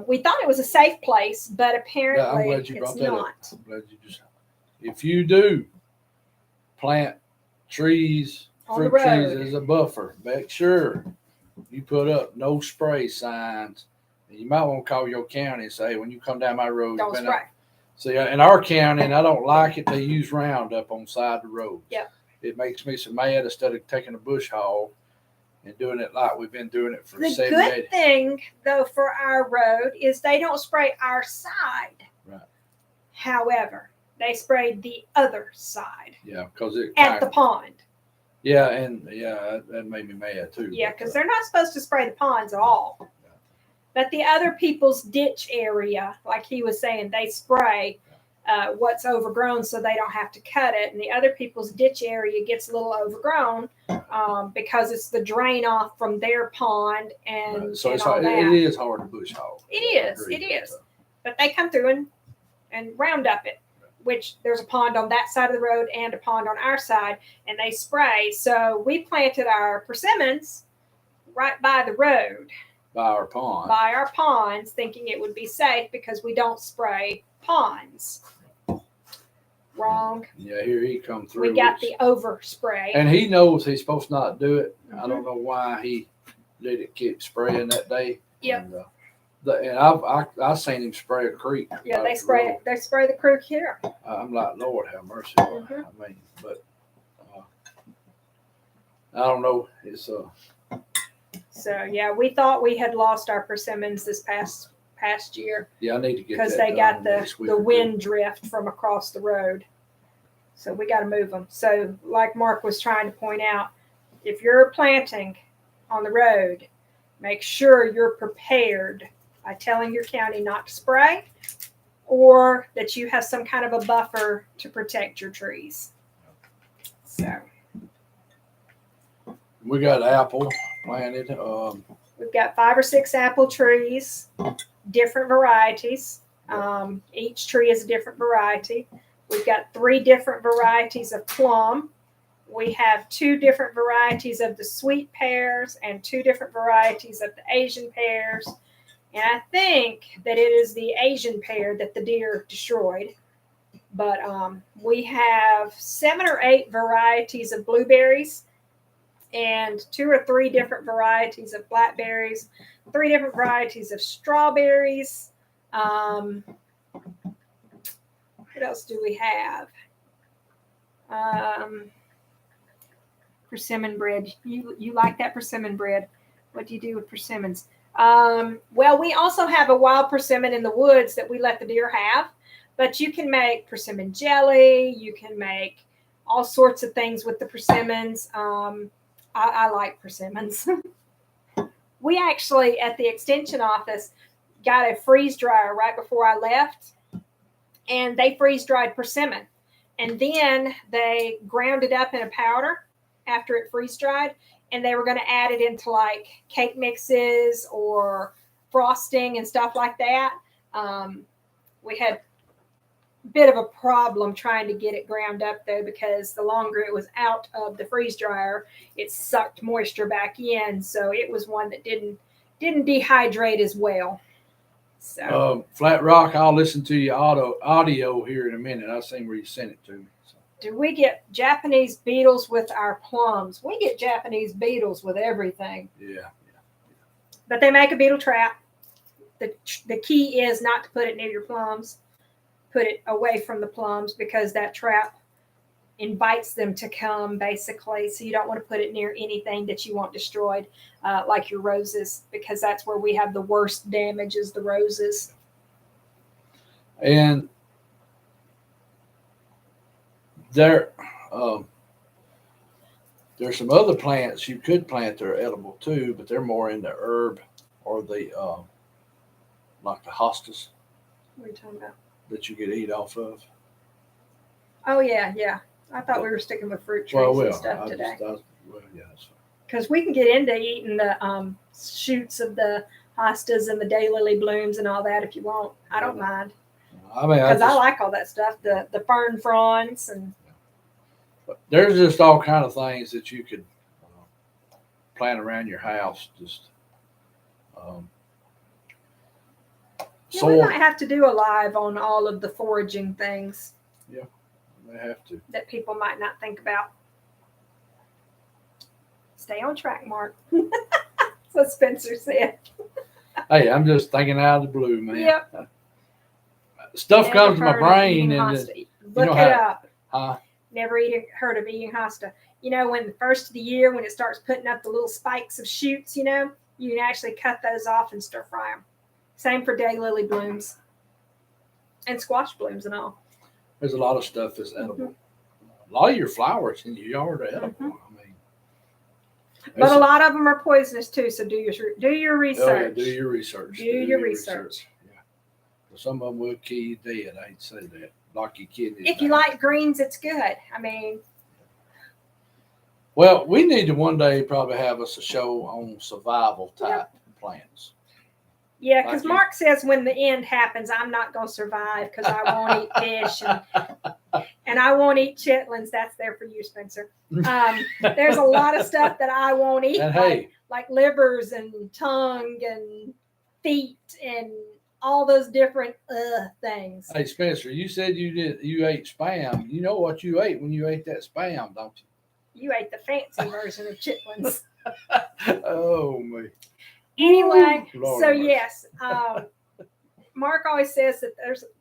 We thought it was a safe place, but apparently it's not.
I'm glad you just, if you do plant trees, fruit trees as a buffer, make sure you put up no spray signs. And you might want to call your county and say, when you come down my road,
don't spray.
See, in our county, and I don't like it, they use Roundup on the side of the road.
Yep.
It makes me so mad instead of taking a bush hog and doing it like we've been doing it for 70 years.
The good thing, though, for our road is they don't spray our side.
Right.
However, they sprayed the other side.
Yeah, because it
at the pond.
Yeah, and that made me mad too.
Yeah, because they're not supposed to spray the ponds at all. Yeah. But the other people's ditch area, like he was saying, they spray what's overgrown so they don't have to cut it. And the other people's ditch area gets a little overgrown because it's the drain off from their pond and
right. So
and
it's
all
hard.
that.
It is hard to bush hog.
It is. But they come through and round up it, which there's a pond on that side of the road and a pond on our side, and they spray. So we planted our persimmons right by the road.
By our pond.
By our ponds, thinking it would be safe because we don't spray ponds. Wrong.
Yeah, here he come through.
We got the overspray.
And he knows he's supposed to not do it. Mm-hmm. I don't know why he let it keep spraying that day.
Yep.
And I've seen him spray a creek.
Yeah, they spray the creek here.
I'm like, Lord have mercy.
Mm-hmm.
I mean, but I don't know. It's
So yeah, we thought we had lost our persimmons this past year.
Yeah, I need to get
because they got the wind drift from across the road. So we got to move them. So like Mark was trying to point out, if you're planting on the road, make sure you're prepared by telling your county not to spray or that you have some kind of a buffer to protect your trees. So
we got apple planted.
We've got 5 or 6 apple trees, different varieties. Each tree is a different variety. We've got 3 different varieties of plum. We have 2 different varieties of the sweet pears and 2 different varieties of the Asian pears. And I think that it is the Asian pear that the deer destroyed. But we have 7 or 8 varieties of blueberries and 2 or 3 different varieties of blackberries, 3 different varieties of strawberries. What else do we have? Persimmon bread. You like that persimmon bread? What do you do with persimmons? Well, we also have a wild persimmon in the woods that we let the deer have, but you can make persimmon jelly. You can make all sorts of things with the persimmons. I like persimmons. We actually, at the extension office, got a freeze dryer right before I left, and they freeze dried persimmon. And then they ground it up in a powder after it freeze dried, and they were going to add it into like cake mixes or frosting and stuff like that. We had a bit of a problem trying to get it ground up though, because the longer it was out of the freeze dryer, it sucked moisture back in. So it was one that didn't dehydrate as well. So
Flat Rock, I'll listen to your audio here in a minute. I've seen where you sent it to me. So.
Do we get Japanese beetles with our plums? We get Japanese beetles with everything.
Yeah.
But they make a beetle trap. The key is not to put it near your plums. Put it away from the plums, because that trap invites them to come, basically. So you don't want to put it near anything that you want destroyed, like your roses, because that's where we have the worst damage, is the roses.
And there's some other plants you could plant that are edible too, but they're more in the herb or the like the hostas.
What are you talking about?
That you could eat off of.
Oh yeah. I thought we were sticking with fruit trees and stuff today. Because we can get into eating the shoots of the hostas and the daylily blooms and all that if you want. I don't mind.
I mean,
because I like all that stuff. The fern fronds and.
There's just all kind of things that you could plant around your house. Just.
We might have to do a live on all of the foraging things.
Yeah, they have to.
That people might not think about. Stay on track, Mark. That's what Spencer said.
Hey, I'm just thinking out of the blue, man.
Yep.
Stuff comes to my brain and
look it up.
Huh?
Never heard of eating hosta. You know, when the first of the year, when it starts putting up the little spikes of shoots, you can actually cut those off and stir fry them. Same for daylily blooms and squash blooms and all.
There's a lot of stuff that's edible. A lot of your flowers in your yard are edible. I mean,
but a lot of them are poisonous too. So do your research.
Oh, yeah, do your research.
Do your research.
Yeah. Some of them will kill you dead. I hate to say that. Knock your kidneys.
If you like greens, it's good. I mean.
Well, we need to one day probably have us a show on survival type plants.
Yeah, because Mark says when the end happens, I'm not going to survive because I won't eat fish and I won't eat chitlins. That's there for you, Spencer. There's a lot of stuff that I won't eat, like livers and tongue and feet and all those different things.
Hey, Spencer, you said you ate Spam. You know what you ate when you ate that Spam, don't you?
You ate the fancy version of chitlins.
Oh, me.
Anyway, so yes, Mark always says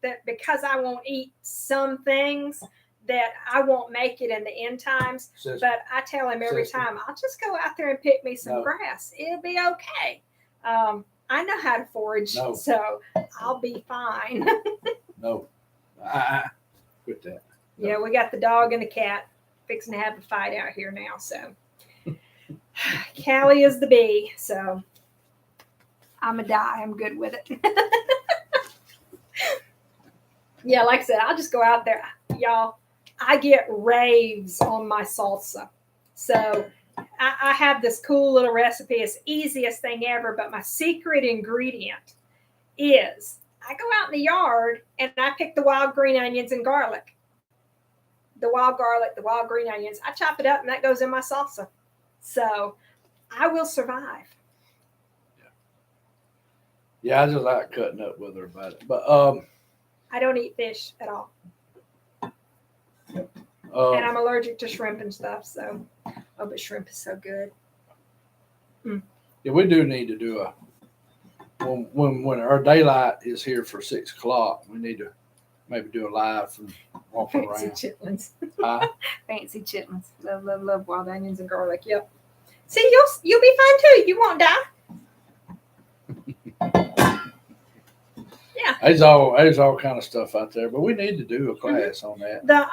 that because I won't eat some things that I won't make it in the end times. But I tell him every time, I'll just go out there and pick me some grass. It'll be okay. I know how to forage, so I'll be fine.
No, quit that. No.
Yeah, we got the dog and the cat fixing to have a fight out here now. So Callie is the bee, so. I'm a die. I'm good with it. Yeah, like I said, I'll just go out there. Y'all, I get raves on my salsa. So I have this cool little recipe. It's the easiest thing ever, but my secret ingredient is I go out in the yard and I pick the wild green onions and garlic. The wild garlic, the wild green onions. I chop it up and that goes in my salsa. So I will survive.
Yeah, I just like cutting up with her about it. But
I don't eat fish at all. And I'm allergic to shrimp and stuff, so but shrimp is so good.
Yeah, we do need to do when our daylight is here for 6 o'clock, we need to maybe do a live from walking around.
Fancy chitlins.
Fancy
chitlins. Love wild onions and garlic. Yep. See, you'll be fine too. You won't die. Yeah.
There's all kind of stuff out there, but we need to do a class on that.
The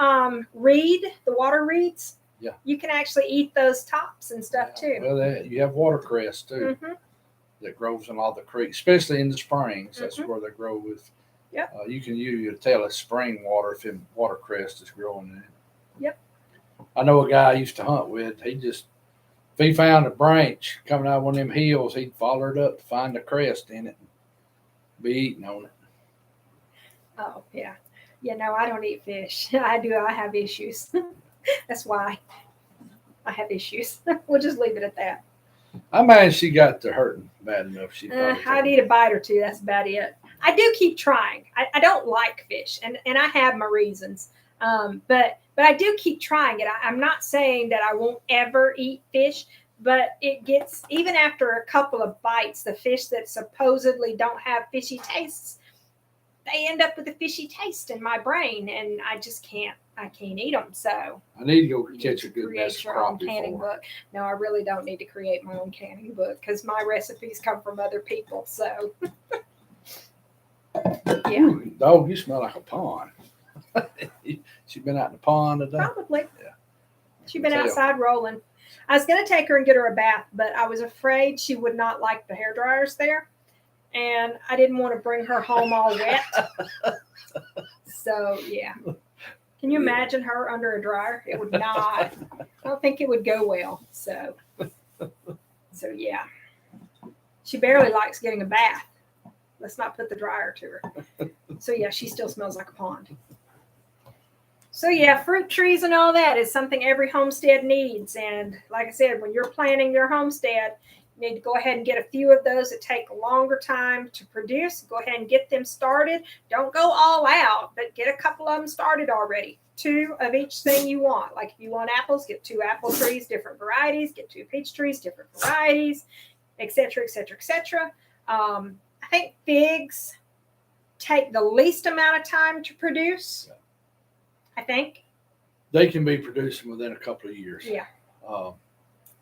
the water reeds.
Yeah.
You can actually eat those tops and stuff too.
Well, you have watercress too. That grows in all the creeks, especially in the springs. That's where they grow with.
Yep.
You tell it's spring water if watercress is growing in it.
Yep.
I know a guy I used to hunt with. If he found a branch coming out of one of them hills, he'd follow it up to find the crest in it. be eating on it.
Oh, yeah. Yeah, no, I don't eat fish. I do. I have issues. That's why I have issues. We'll just leave it at that.
I imagine she got to hurting bad enough. She probably
I'd eat a bite or two. That's about it. I do keep trying. I don't like fish, and I have my reasons. But I do keep trying it. I'm not saying that I won't ever eat fish, but it gets, even after a couple of bites, the fish that supposedly don't have fishy tastes, they end up with a fishy taste in my brain, and I just can't. I can't eat them. So
I need to go
you
catch a
need to
good
create
mess of
your own
crappie
canning
for her.
book. No, I really don't need to create my own canning book because my recipes come from other people. So yeah,
Ooh, dog, you smell like a pond. She been out in the pond today?
probably.
Yeah.
She's been
Tell.
outside rolling. I was going to take her and get her a bath, but I was afraid she would not like the hair dryers there, and I didn't want to bring her home all wet. So yeah. Can you imagine her under a dryer? It would not. I don't think it would go well. So yeah. She barely likes getting a bath. Let's not put the dryer to her. So yeah, she still smells like a pond. So yeah, fruit trees and all that is something every homestead needs. And like I said, when you're planning your homestead, you need to go ahead and get a few of those that take a longer time to produce. Go ahead and get them started. Don't go all out, but get a couple of them started already. 2 of each thing you want. Like if you want apples, get 2 apple trees, different varieties. Get 2 peach trees, different varieties, etc., etc., etc. I think figs take the least amount of time to produce. I think
They can be producing within a couple of years.
Yeah.
Um,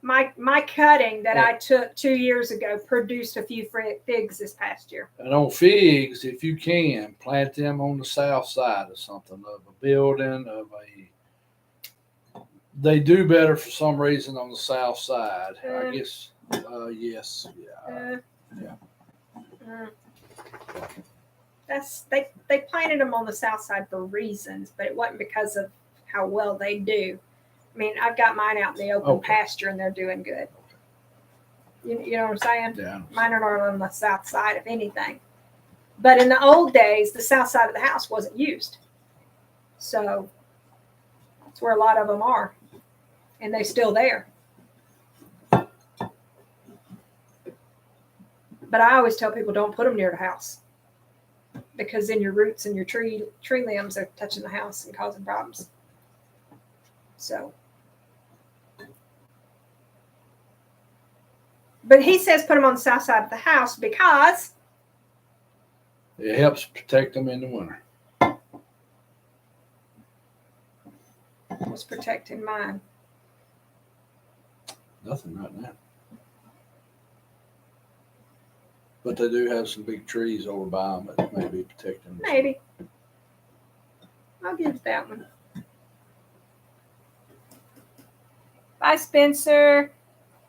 My cutting that I took 2 years ago produced a few figs this past year.
and on figs, if you can, plant them on the south side of something, of a building, they do better for some reason on the south side. I guess, yes. Yeah.
They planted them on the south side for reasons, but it wasn't because of how well they do. I mean, I've got mine out in the open pasture, and they're doing good. You know what I'm saying?
Yeah.
Mine are on the south side, if anything. But in the old days, the south side of the house wasn't used. So that's where a lot of them are. And they're still there. But I always tell people, don't put them near the house. Because then your roots and your tree limbs are touching the house and causing problems. So. But he says put them on the south side of the house because
it helps protect them in the winter.
What's protecting mine?
Nothing right now. But they do have some big trees over by them that may be protecting them.
Maybe. I'll give that one. Bye, Spencer.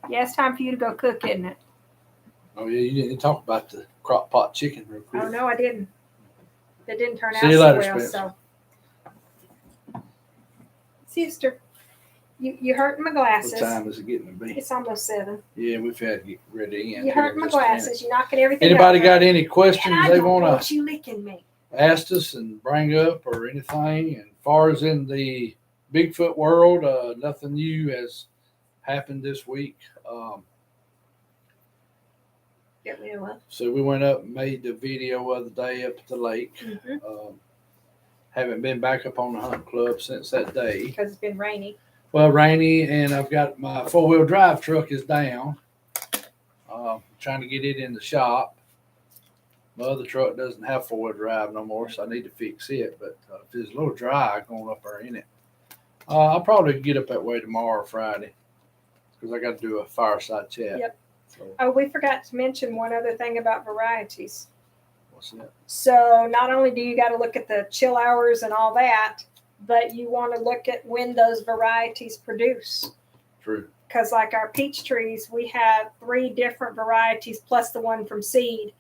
Yeah, it's time for you to go cook, isn't it?
Oh, yeah, you didn't talk about the crock pot chicken real quick.
Oh, no, I didn't. It didn't turn out
See you
so
later,
well,
Spencer.
so. Sister, you hurting my glasses.
What time is it getting to be?
It's almost 7.
Yeah, we've had to get ready in.
You hurt my glasses. You're knocking everything
Anybody
up.
got any questions
And I
they
don't
want
want
to
you licking me.
ask us and bring up or anything? And as far as in the Bigfoot world, nothing new has happened this week.
Get me a
So we went up and made the video of the day up at the lake.
Mm-hmm.
Haven't been back up on the hunt club since that day.
Because it's been rainy.
Well, rainy, and I've got my 4-wheel drive truck is down. Trying to get it in the shop. My other truck doesn't have 4-wheel drive no more, so I need to fix it. But if it's a little dry going up there in it, I'll probably get up that way tomorrow or Friday because I got to do a fireside chat.
Yep.
So,
Oh, we forgot to mention one other thing about varieties.
what's that?
So not only do you got to look at the chill hours and all that, but you want to look at when those varieties produce.
True.
Because like our peach trees, we have 3 different varieties plus the one from seed.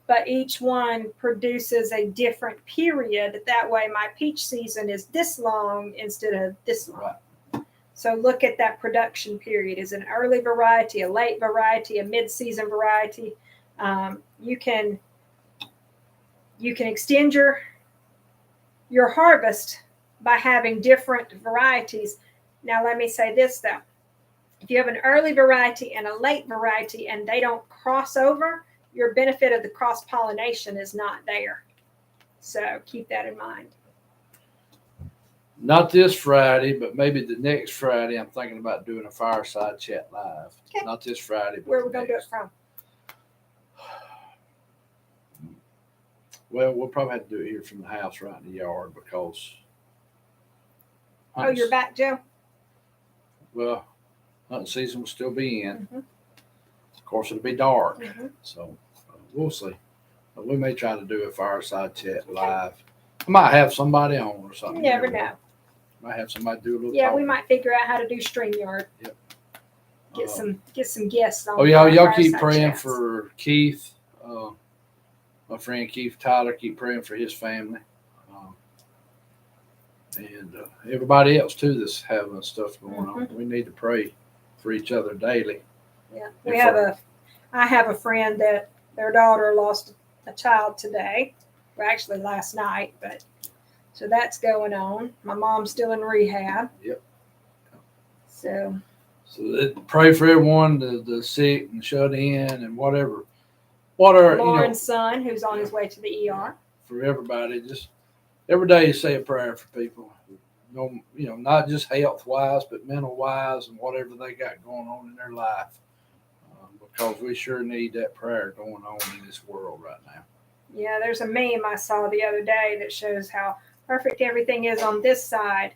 But each one produces a different period. That way my peach season is this long instead of this long.
Right.
So look at that production period. Is it an early variety, a late variety, a mid-season variety? You can You can extend your harvest by having different varieties. Now, let me say this though. If you have an early variety and a late variety and they don't cross over, your benefit of the cross pollination is not there. So keep that in mind.
Not this Friday, but maybe the next Friday. I'm thinking about doing a fireside chat live.
Okay.
Not this Friday. But
Where are we going to do it from?
Well, we'll probably have to do it here from the house right in the yard because.
Oh, you're back, Joe?
Well, hunting season will still be in.
Mm-hmm.
Of course, it'll be dark.
Mm-hmm.
So we'll see. But we may try to do a fireside chat live. I might have somebody on or something.
You never know.
Might have somebody do a little
Yeah,
talking.
we might figure out how to do StreamYard.
Yep.
Get some guests on.
Oh, y'all keep
fireside
praying
chats.
for Keith. My friend Keith Tyler, keep praying for his family. And everybody else, too, that's having stuff going on. We need to pray for each other daily.
Yeah, I have a friend that their daughter lost a child today. Well, actually last night, but so that's going on. My mom's still in rehab.
Yep.
So
Pray for everyone, the sick and shut in and whatever. What are
Lauren's son, who's on his way to the ER.
For everybody, just every day you say a prayer for people. Not just health wise, but mental wise and whatever they got going on in their life. Because we sure need that prayer going on in this world right now.
Yeah, there's a meme I saw the other day that shows how perfect everything is on this side.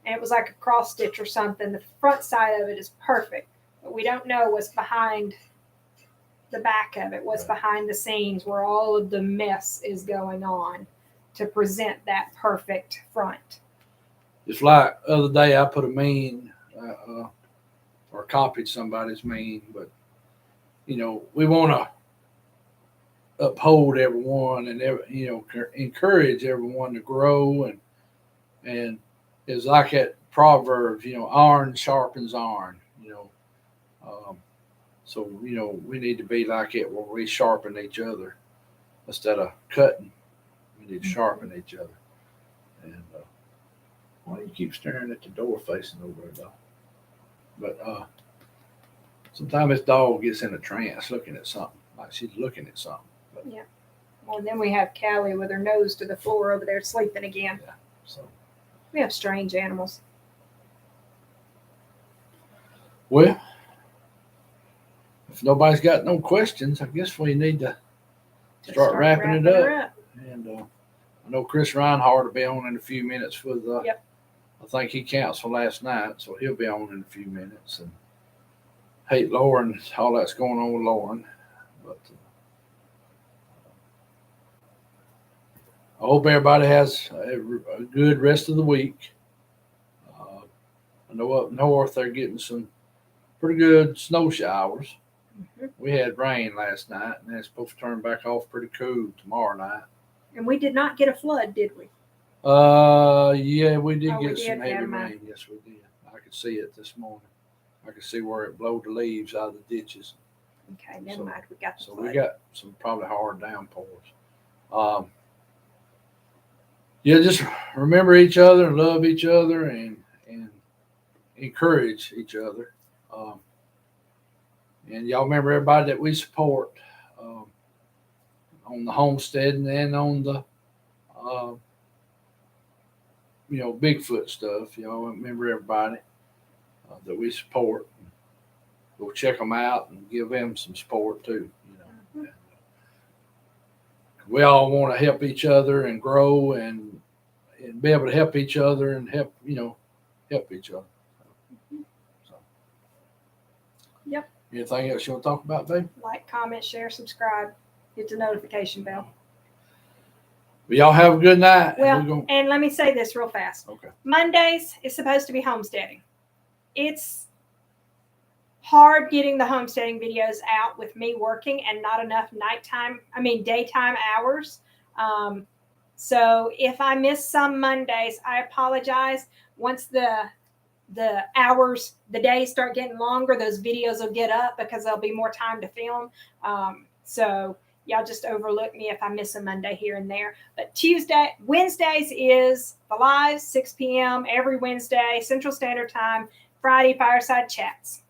And it was like a cross stitch or something. The front side of it is perfect, but we don't know what's behind the back of it, what's behind the scenes where all of the mess is going on to present that perfect front.
It's like the other day I put a meme or copied somebody's meme, but we want to uphold everyone and encourage everyone to grow and it's like that proverb, iron sharpens iron, so we need to be like it where we sharpen each other instead of cutting. We need to sharpen each other. And why do you keep staring at the door facing over there, though? But sometimes this dog gets in a trance looking at something, like she's looking at something. But,
yeah. Well, then we have Callie with her nose to the floor over there sleeping again.
Yeah. So
we have strange animals.
Well, if nobody's got no questions, I guess we need to start wrapping it up. And I know Chris Reinhardt will be on in a few minutes with.
Yep.
I think he canceled last night, so he'll be on in a few minutes. And hate Lauren, all that's going on with Lauren, but I hope everybody has a good rest of the week. I know up north they're getting some pretty good snow showers.
Mm-hmm.
We had rain last night, and it's supposed to turn back off pretty cool tomorrow night.
And we did not get a flood, did we?
Yeah, we did get some heavy rain. Yes, we did. I could see it this morning. I could see where it blowed the leaves out of the ditches.
Okay, never mind. We got the flood.
We got some probably hard downpours. Yeah, just remember each other and love each other and encourage each other. And y'all remember everybody that we support on the homesteading and on the Bigfoot stuff. Y'all remember everybody that we support. Go check them out and give them some support too.
Mm-hmm.
We all want to help each other and grow and be able to help each other and help each other. So.
Yep.
Anything else you want to talk about, babe?
Like, comment, share, subscribe, hit the notification bell.
Well, y'all have a good night.
Well, and let me say this real fast.
Okay.
Mondays is supposed to be homesteading. It's hard getting the homesteading videos out with me working and not enough daytime hours. So if I miss some Mondays, I apologize. Once the hours, the days start getting longer, those videos will get up because there'll be more time to film. So Y'all just overlook me if I miss a Monday here and there. But Wednesdays is the live, 6 p.m. every Wednesday, Central Standard Time. Friday, fireside chats.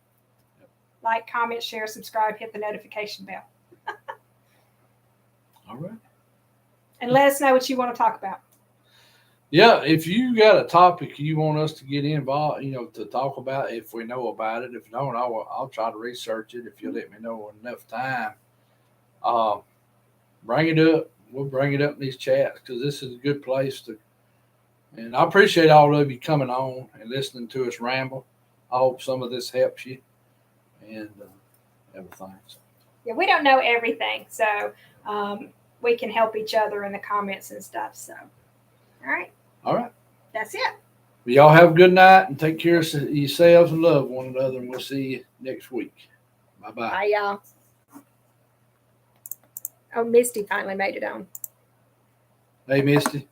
Like, comment, share, subscribe, hit the notification bell.
All right.
And let us know what you want to talk about.
Yeah, if you got a topic you want us to get involved, to talk about, if we know about it. If not, I'll try to research it if you let me know enough time. Bring it up. We'll bring it up in these chats because this is a good place to. And I appreciate all of you coming on and listening to us ramble. I hope some of this helps you and everything.
Yeah, we don't know everything, so we can help each other in the comments and stuff. So, all right. That's it.
Well, y'all have a good night and take care of yourselves and love one another. And we'll see you next week. Bye-bye.
Bye, y'all. Oh, Misty finally made it on.
Hey, Misty.